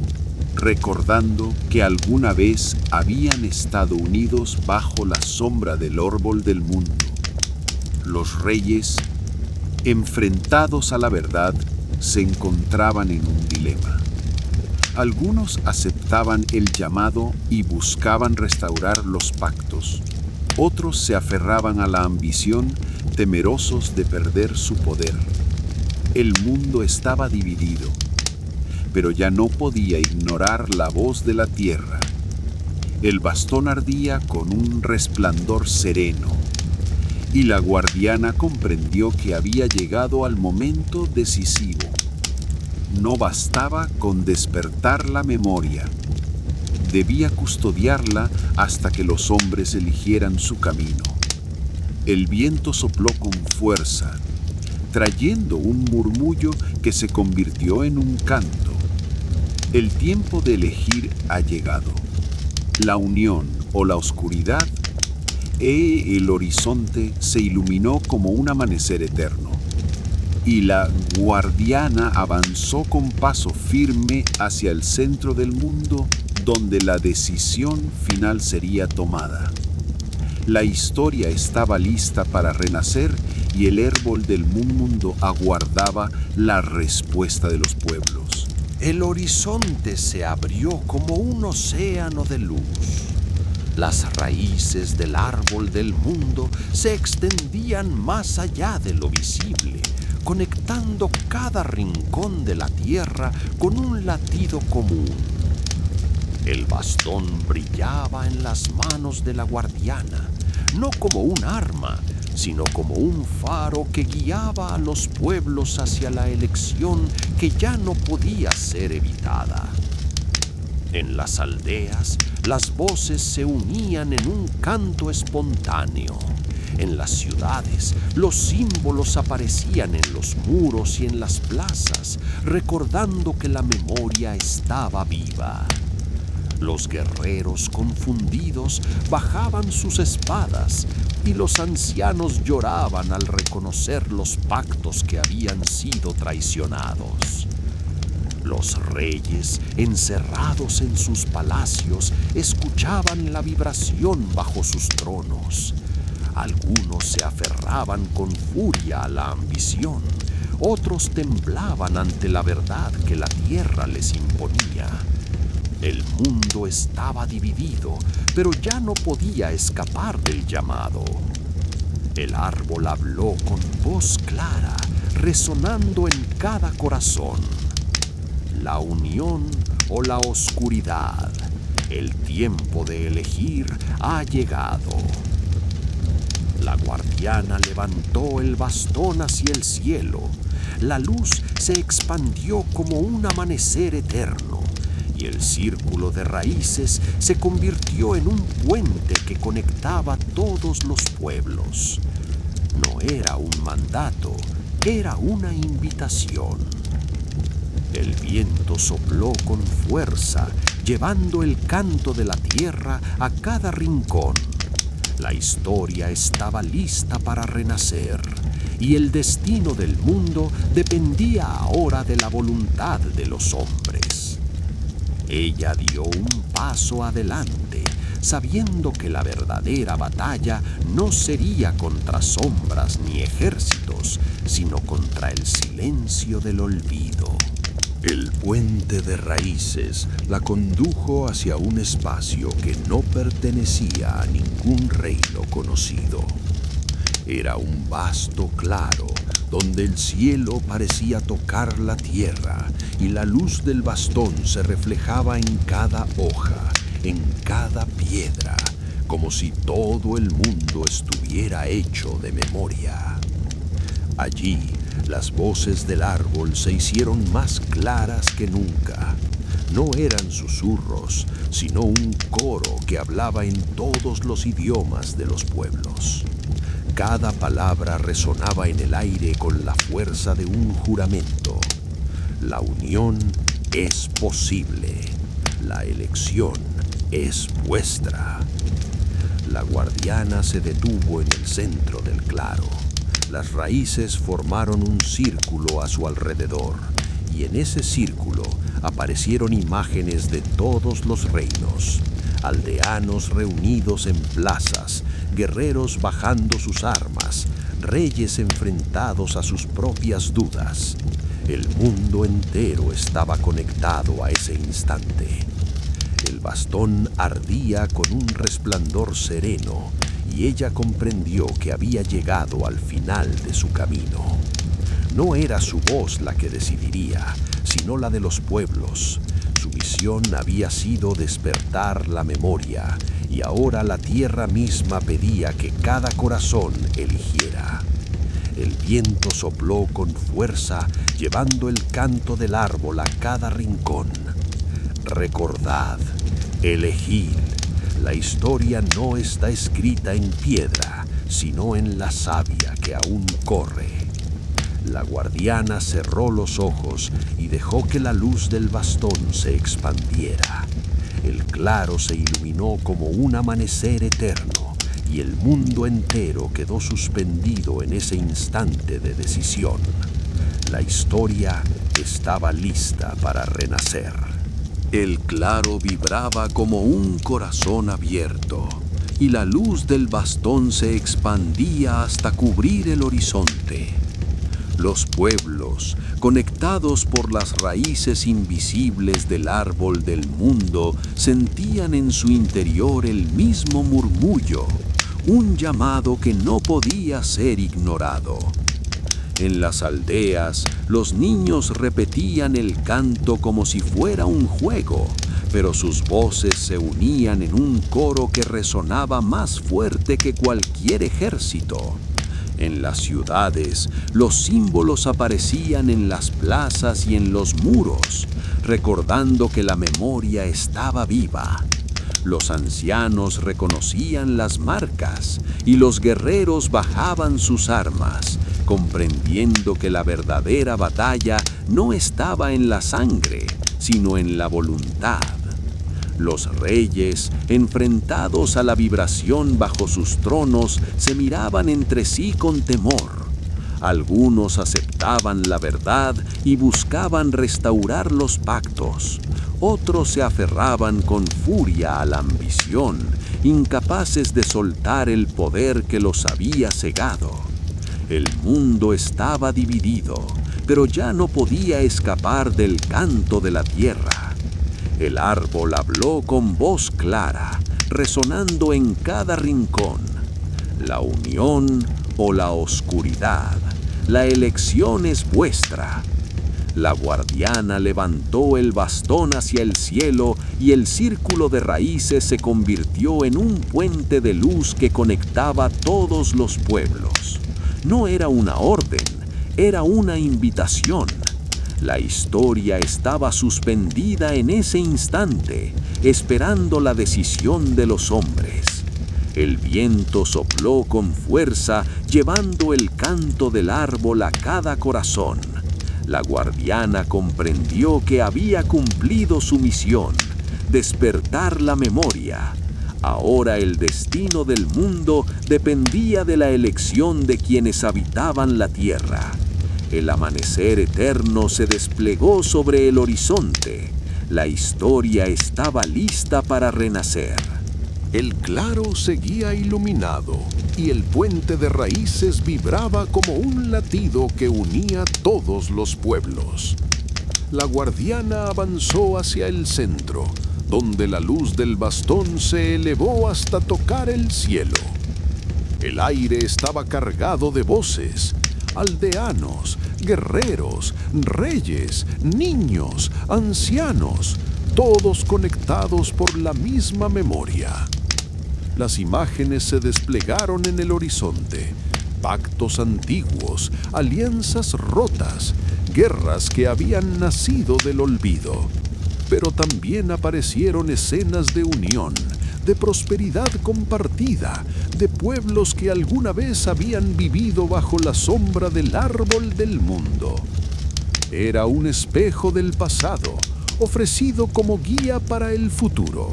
recordando que alguna vez habían estado unidos bajo la sombra del árbol del mundo. Los reyes, enfrentados a la verdad, se encontraban en un dilema. Algunos aceptaban el llamado y buscaban restaurar los pactos. Otros se aferraban a la ambición, temerosos de perder su poder. El mundo estaba dividido, pero ya no podía ignorar la voz de la tierra. El bastón ardía con un resplandor sereno, y la guardiana comprendió que había llegado al momento decisivo. No bastaba con despertar la memoria, debía custodiarla hasta que los hombres eligieran su camino. El viento sopló con fuerza, trayendo un murmullo que se convirtió en un canto. El tiempo de elegir ha llegado. La unión o la oscuridad, el horizonte se iluminó como un amanecer eterno, y la guardiana avanzó con paso firme hacia el centro del mundo, donde la decisión final sería tomada. La historia estaba lista para renacer y el árbol del mundo aguardaba la respuesta de los pueblos. El horizonte se abrió como un océano de luz. Las raíces del árbol del mundo se extendían más allá de lo visible, conectando cada rincón de la tierra con un latido común. El bastón brillaba en las manos de la guardiana, no como un arma, sino como un faro que guiaba a los pueblos hacia la elección que ya no podía ser evitada. En las aldeas, las voces se unían en un canto espontáneo. En las ciudades, los símbolos aparecían en los muros y en las plazas, recordando que la memoria estaba viva. Los guerreros confundidos bajaban sus espadas y los ancianos lloraban al reconocer los pactos que habían sido traicionados. Los reyes, encerrados en sus palacios, escuchaban la vibración bajo sus tronos. Algunos se aferraban con furia a la ambición, otros temblaban ante la verdad que la tierra les imponía. El mundo estaba dividido, pero ya no podía escapar del llamado. El árbol habló con voz clara, resonando en cada corazón. La unión o la oscuridad, el tiempo de elegir ha llegado. La guardiana levantó el bastón hacia el cielo. La luz se expandió como un amanecer eterno, y el círculo de raíces se convirtió en un puente que conectaba todos los pueblos. No era un mandato, era una invitación. El viento sopló con fuerza, llevando el canto de la tierra a cada rincón. La historia estaba lista para renacer, y el destino del mundo dependía ahora de la voluntad de los hombres. Ella dio un paso adelante, sabiendo que la verdadera batalla no sería contra sombras ni ejércitos, sino contra el silencio del olvido. El puente de raíces la condujo hacia un espacio que no pertenecía a ningún reino conocido. Era un vasto claro, donde el cielo parecía tocar la tierra y la luz del bastón se reflejaba en cada hoja, en cada piedra, como si todo el mundo estuviera hecho de memoria. Allí, las voces del árbol se hicieron más claras que nunca. No eran susurros, sino un coro que hablaba en todos los idiomas de los pueblos. Cada palabra resonaba en el aire con la fuerza de un juramento. La unión es posible. La elección es vuestra. La guardiana se detuvo en el centro del claro. Las raíces formaron un círculo a su alrededor, y en ese círculo aparecieron imágenes de todos los reinos, aldeanos reunidos en plazas, guerreros bajando sus armas, reyes enfrentados a sus propias dudas. El mundo entero estaba conectado a ese instante. El bastón ardía con un resplandor sereno, y ella comprendió que había llegado al final de su camino. No era su voz la que decidiría, sino la de los pueblos. Su misión había sido despertar la memoria, y ahora la tierra misma pedía que cada corazón eligiera. El viento sopló con fuerza, llevando el canto del árbol a cada rincón. Recordad, elegid. La historia no está escrita en piedra, sino en la savia que aún corre. La guardiana cerró los ojos y dejó que la luz del bastón se expandiera. El claro se iluminó como un amanecer eterno y el mundo entero quedó suspendido en ese instante de decisión. La historia estaba lista para renacer. El claro vibraba como un corazón abierto y la luz del bastón se expandía hasta cubrir el horizonte. Los pueblos, conectados por las raíces invisibles del árbol del mundo, sentían en su interior el mismo murmullo, un llamado que no podía ser ignorado. En las aldeas, los niños repetían el canto como si fuera un juego, pero sus voces se unían en un coro que resonaba más fuerte que cualquier ejército. En las ciudades, los símbolos aparecían en las plazas y en los muros, recordando que la memoria estaba viva. Los ancianos reconocían las marcas y los guerreros bajaban sus armas, comprendiendo que la verdadera batalla no estaba en la sangre, sino en la voluntad. Los reyes, enfrentados a la vibración bajo sus tronos, se miraban entre sí con temor. Algunos aceptaban la verdad y buscaban restaurar los pactos. Otros se aferraban con furia a la ambición, incapaces de soltar el poder que los había cegado. El mundo estaba dividido, pero ya no podía escapar del canto de la tierra. El árbol habló con voz clara, resonando en cada rincón. La unión o la oscuridad, la elección es vuestra. La guardiana levantó el bastón hacia el cielo y el círculo de raíces se convirtió en un puente de luz que conectaba todos los pueblos. No era una orden, era una invitación. La historia estaba suspendida en ese instante, esperando la decisión de los hombres. El viento sopló con fuerza, llevando el canto del árbol a cada corazón. La guardiana comprendió que había cumplido su misión, despertar la memoria. Ahora el destino del mundo dependía de la elección de quienes habitaban la tierra. El amanecer eterno se desplegó sobre el horizonte. La historia estaba lista para renacer. El claro seguía iluminado y el puente de raíces vibraba como un latido que unía todos los pueblos. La guardiana avanzó hacia el centro, donde la luz del bastón se elevó hasta tocar el cielo. El aire estaba cargado de voces. Aldeanos, guerreros, reyes, niños, ancianos, todos conectados por la misma memoria. Las imágenes se desplegaron en el horizonte, pactos antiguos, alianzas rotas, guerras que habían nacido del olvido. Pero también aparecieron escenas de unión, de prosperidad compartida, de pueblos que alguna vez habían vivido bajo la sombra del árbol del mundo. Era un espejo del pasado, ofrecido como guía para el futuro.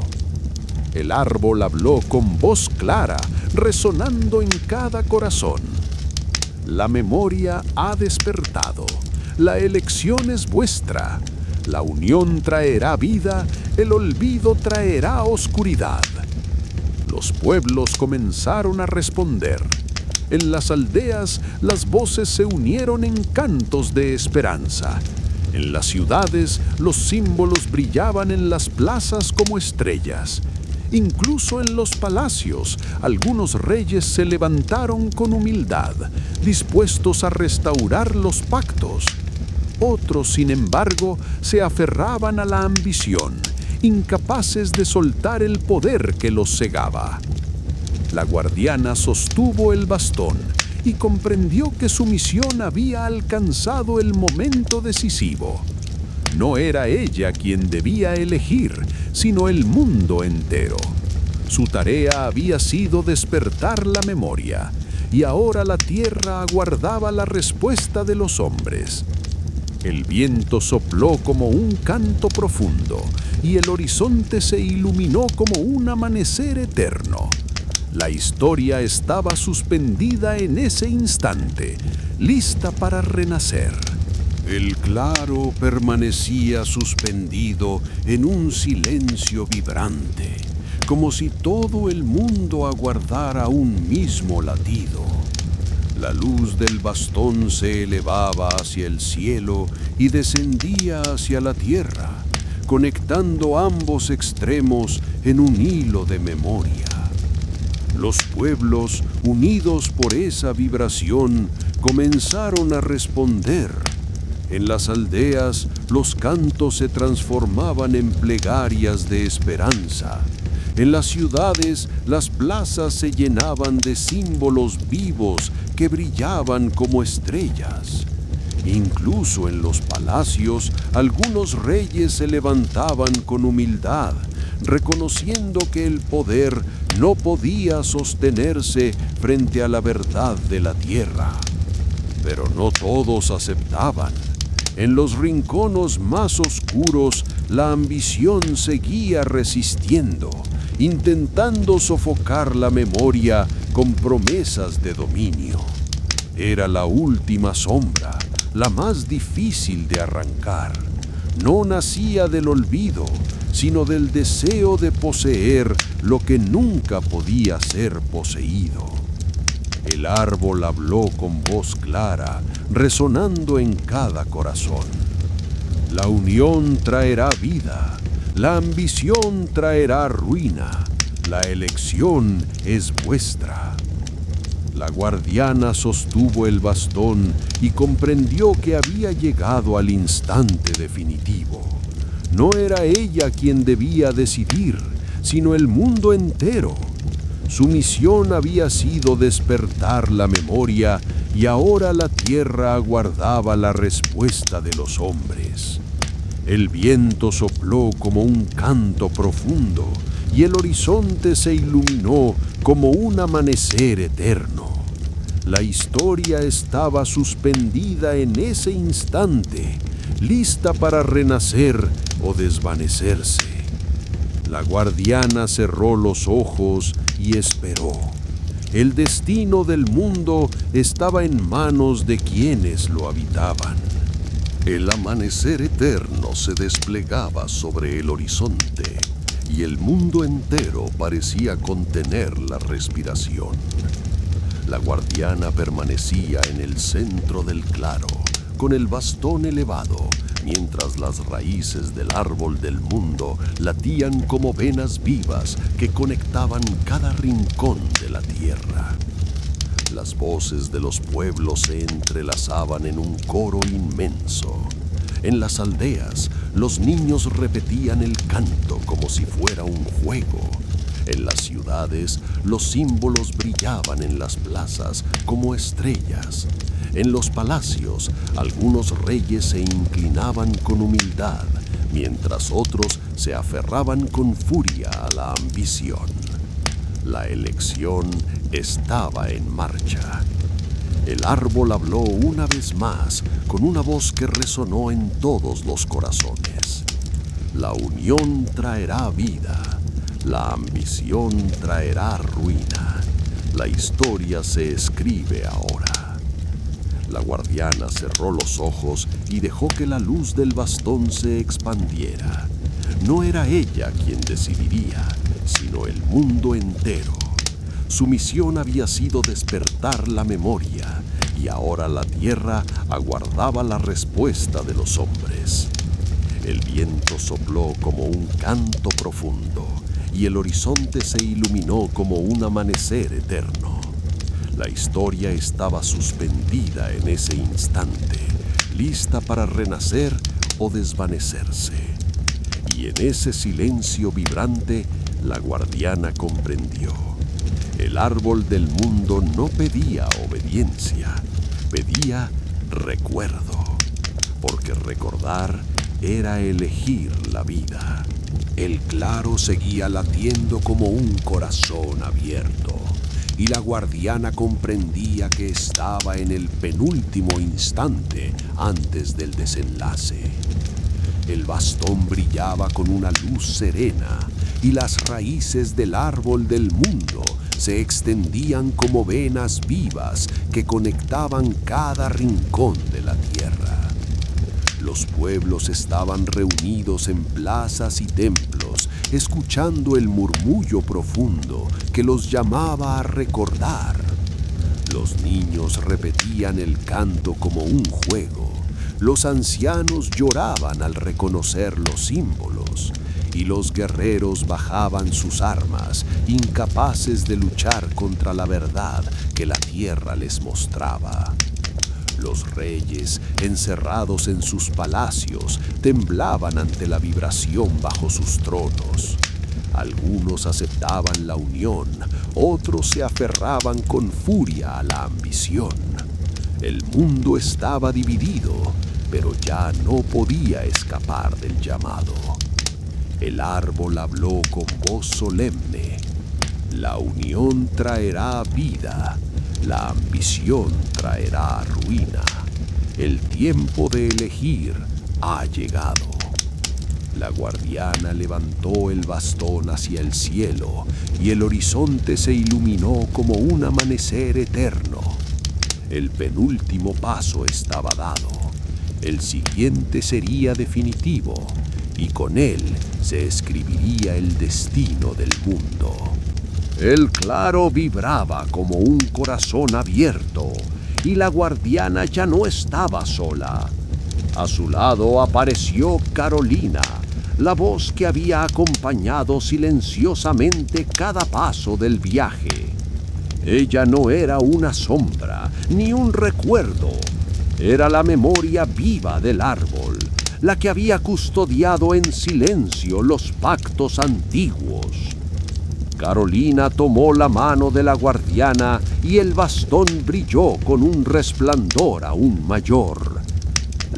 El árbol habló con voz clara, resonando en cada corazón. La memoria ha despertado, la elección es vuestra. La unión traerá vida, el olvido traerá oscuridad. Los pueblos comenzaron a responder. En las aldeas, las voces se unieron en cantos de esperanza. En las ciudades, los símbolos brillaban en las plazas como estrellas. Incluso en los palacios, algunos reyes se levantaron con humildad, dispuestos a restaurar los pactos. Otros, sin embargo, se aferraban a la ambición, incapaces de soltar el poder que los cegaba. La guardiana sostuvo el bastón y comprendió que su misión había alcanzado el momento decisivo. No era ella quien debía elegir, sino el mundo entero. Su tarea había sido despertar la memoria, y ahora la tierra aguardaba la respuesta de los hombres. El viento sopló como un canto profundo, y el horizonte se iluminó como un amanecer eterno. La historia estaba suspendida en ese instante, lista para renacer. El claro permanecía suspendido en un silencio vibrante, como si todo el mundo aguardara un mismo latido. La luz del bastón se elevaba hacia el cielo y descendía hacia la tierra, conectando ambos extremos en un hilo de memoria. Los pueblos, unidos por esa vibración, comenzaron a responder. En las aldeas, los cantos se transformaban en plegarias de esperanza. En las ciudades, las plazas se llenaban de símbolos vivos que brillaban como estrellas. Incluso en los palacios, algunos reyes se levantaban con humildad, reconociendo que el poder no podía sostenerse frente a la verdad de la tierra. Pero no todos aceptaban. En los rincones más oscuros, la ambición seguía resistiendo, intentando sofocar la memoria con promesas de dominio. Era la última sombra, la más difícil de arrancar. No nacía del olvido, sino del deseo de poseer lo que nunca podía ser poseído. El árbol habló con voz clara, resonando en cada corazón. La unión traerá vida, la ambición traerá ruina, la elección es vuestra. La guardiana sostuvo el bastón y comprendió que había llegado al instante definitivo. No era ella quien debía decidir, sino el mundo entero. Su misión había sido despertar la memoria y ahora la tierra aguardaba la respuesta de los hombres. El viento sopló como un canto profundo y el horizonte se iluminó como un amanecer eterno. La historia estaba suspendida en ese instante, lista para renacer o desvanecerse. La guardiana cerró los ojos y esperó. El destino del mundo estaba en manos de quienes lo habitaban. El amanecer eterno se desplegaba sobre el horizonte y el mundo entero parecía contener la respiración. La guardiana permanecía en el centro del claro, con el bastón elevado, mientras las raíces del árbol del mundo latían como venas vivas que conectaban cada rincón de la tierra. Las voces de los pueblos se entrelazaban en un coro inmenso. En las aldeas, los niños repetían el canto como si fuera un juego. En las ciudades, los símbolos brillaban en las plazas como estrellas. En los palacios, algunos reyes se inclinaban con humildad, mientras otros se aferraban con furia a la ambición. La elección estaba en marcha. El árbol habló una vez más con una voz que resonó en todos los corazones. La unión traerá vida, la ambición traerá ruina. La historia se escribe ahora. La guardiana cerró los ojos y dejó que la luz del bastón se expandiera. No era ella quien decidiría, sino el mundo entero. Su misión había sido despertar la memoria, y ahora la tierra aguardaba la respuesta de los hombres. El viento sopló como un canto profundo, y el horizonte se iluminó como un amanecer eterno. La historia estaba suspendida en ese instante, lista para renacer o desvanecerse. Y en ese silencio vibrante, la guardiana comprendió. El árbol del mundo no pedía obediencia, pedía recuerdo, porque recordar era elegir la vida. El claro seguía latiendo como un corazón abierto, y la guardiana comprendía que estaba en el penúltimo instante antes del desenlace. El bastón brillaba con una luz serena y las raíces del árbol del mundo se extendían como venas vivas que conectaban cada rincón de la tierra. Los pueblos estaban reunidos en plazas y templos, escuchando el murmullo profundo que los llamaba a recordar. Los niños repetían el canto como un juego. Los ancianos lloraban al reconocer los símbolos, y los guerreros bajaban sus armas, incapaces de luchar contra la verdad que la tierra les mostraba. Los reyes, encerrados en sus palacios, temblaban ante la vibración bajo sus tronos. Algunos aceptaban la unión, otros se aferraban con furia a la ambición. El mundo estaba dividido, pero ya no podía escapar del llamado. El árbol habló con voz solemne. La unión traerá vida, la ambición traerá ruina. El tiempo de elegir ha llegado. La guardiana levantó el bastón hacia el cielo y el horizonte se iluminó como un amanecer eterno. El penúltimo paso estaba dado. El siguiente sería definitivo y con él se escribiría el destino del mundo. El claro vibraba como un corazón abierto y la guardiana ya no estaba sola. A su lado apareció Carolina, la voz que había acompañado silenciosamente cada paso del viaje. Ella no era una sombra ni un recuerdo, era la memoria viva del árbol, la que había custodiado en silencio los pactos antiguos. Carolina tomó la mano de la guardiana y el bastón brilló con un resplandor aún mayor.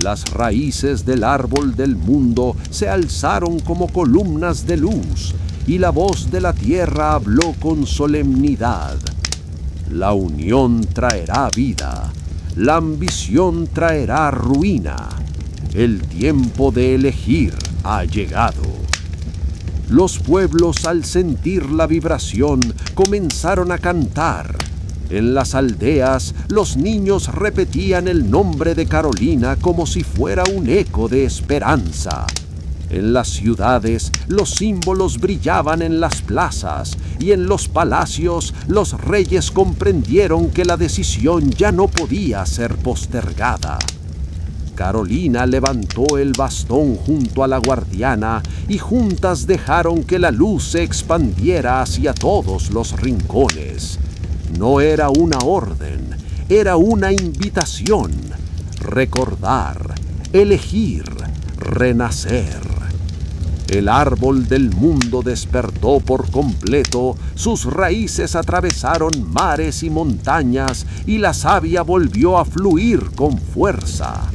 Las raíces del árbol del mundo se alzaron como columnas de luz y la voz de la tierra habló con solemnidad. La unión traerá vida, la ambición traerá ruina. El tiempo de elegir ha llegado. Los pueblos, al sentir la vibración, comenzaron a cantar. En las aldeas, los niños repetían el nombre de Carolina como si fuera un eco de esperanza. En las ciudades, los símbolos brillaban en las plazas y en los palacios, los reyes comprendieron que la decisión ya no podía ser postergada. Carolina levantó el bastón junto a la guardiana y juntas dejaron que la luz se expandiera hacia todos los rincones. No era una orden, era una invitación. Recordar, elegir, renacer. El árbol del mundo despertó por completo, sus raíces atravesaron mares y montañas y la savia volvió a fluir con fuerza.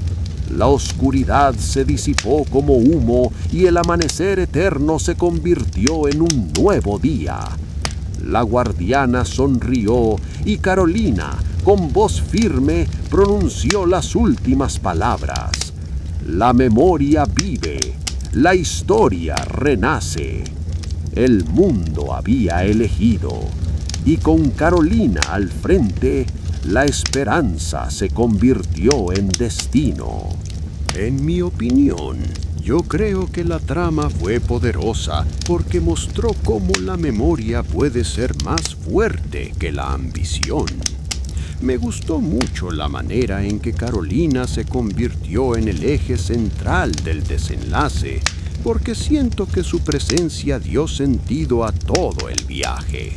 La oscuridad se disipó como humo y el amanecer eterno se convirtió en un nuevo día. La guardiana sonrió y Carolina, con voz firme, pronunció las últimas palabras. La memoria vive, la historia renace. El mundo había elegido y con Carolina al frente, la esperanza se convirtió en destino. En mi opinión, yo creo que la trama fue poderosa porque mostró cómo la memoria puede ser más fuerte que la ambición. Me gustó mucho la manera en que Carolina se convirtió en el eje central del desenlace, porque siento que su presencia dio sentido a todo el viaje.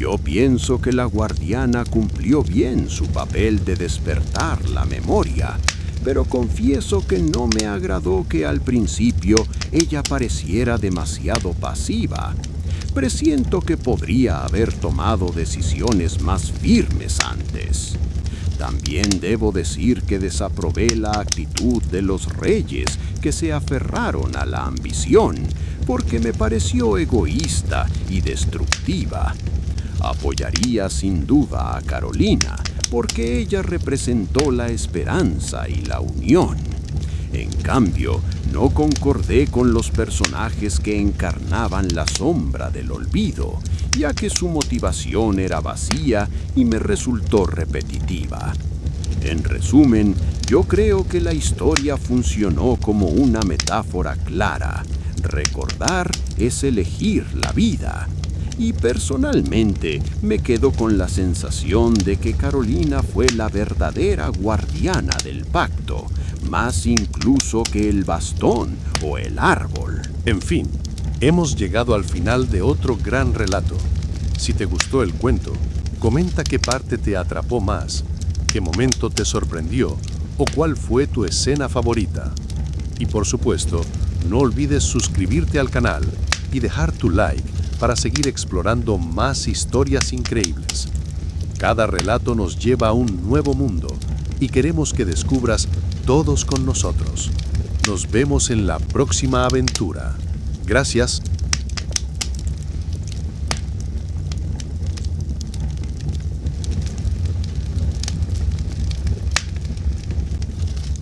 Yo pienso que la guardiana cumplió bien su papel de despertar la memoria, pero confieso que no me agradó que al principio ella pareciera demasiado pasiva. Presiento que podría haber tomado decisiones más firmes antes. También debo decir que desaprobé la actitud de los reyes que se aferraron a la ambición, porque me pareció egoísta y destructiva. Apoyaría sin duda a Carolina, porque ella representó la esperanza y la unión. En cambio, no concordé con los personajes que encarnaban la sombra del olvido, ya que su motivación era vacía y me resultó repetitiva. En resumen, yo creo que la historia funcionó como una metáfora clara. Recordar es elegir la vida. Y personalmente me quedo con la sensación de que Carolina fue la verdadera guardiana del pacto, más incluso que el bastón o el árbol. En fin, hemos llegado al final de otro gran relato. Si te gustó el cuento, comenta qué parte te atrapó más, qué momento te sorprendió o cuál fue tu escena favorita. Y por supuesto, no olvides suscribirte al canal y dejar tu like para seguir explorando más historias increíbles. Cada relato nos lleva a un nuevo mundo y queremos que descubras todos con nosotros. Nos vemos en la próxima aventura. Gracias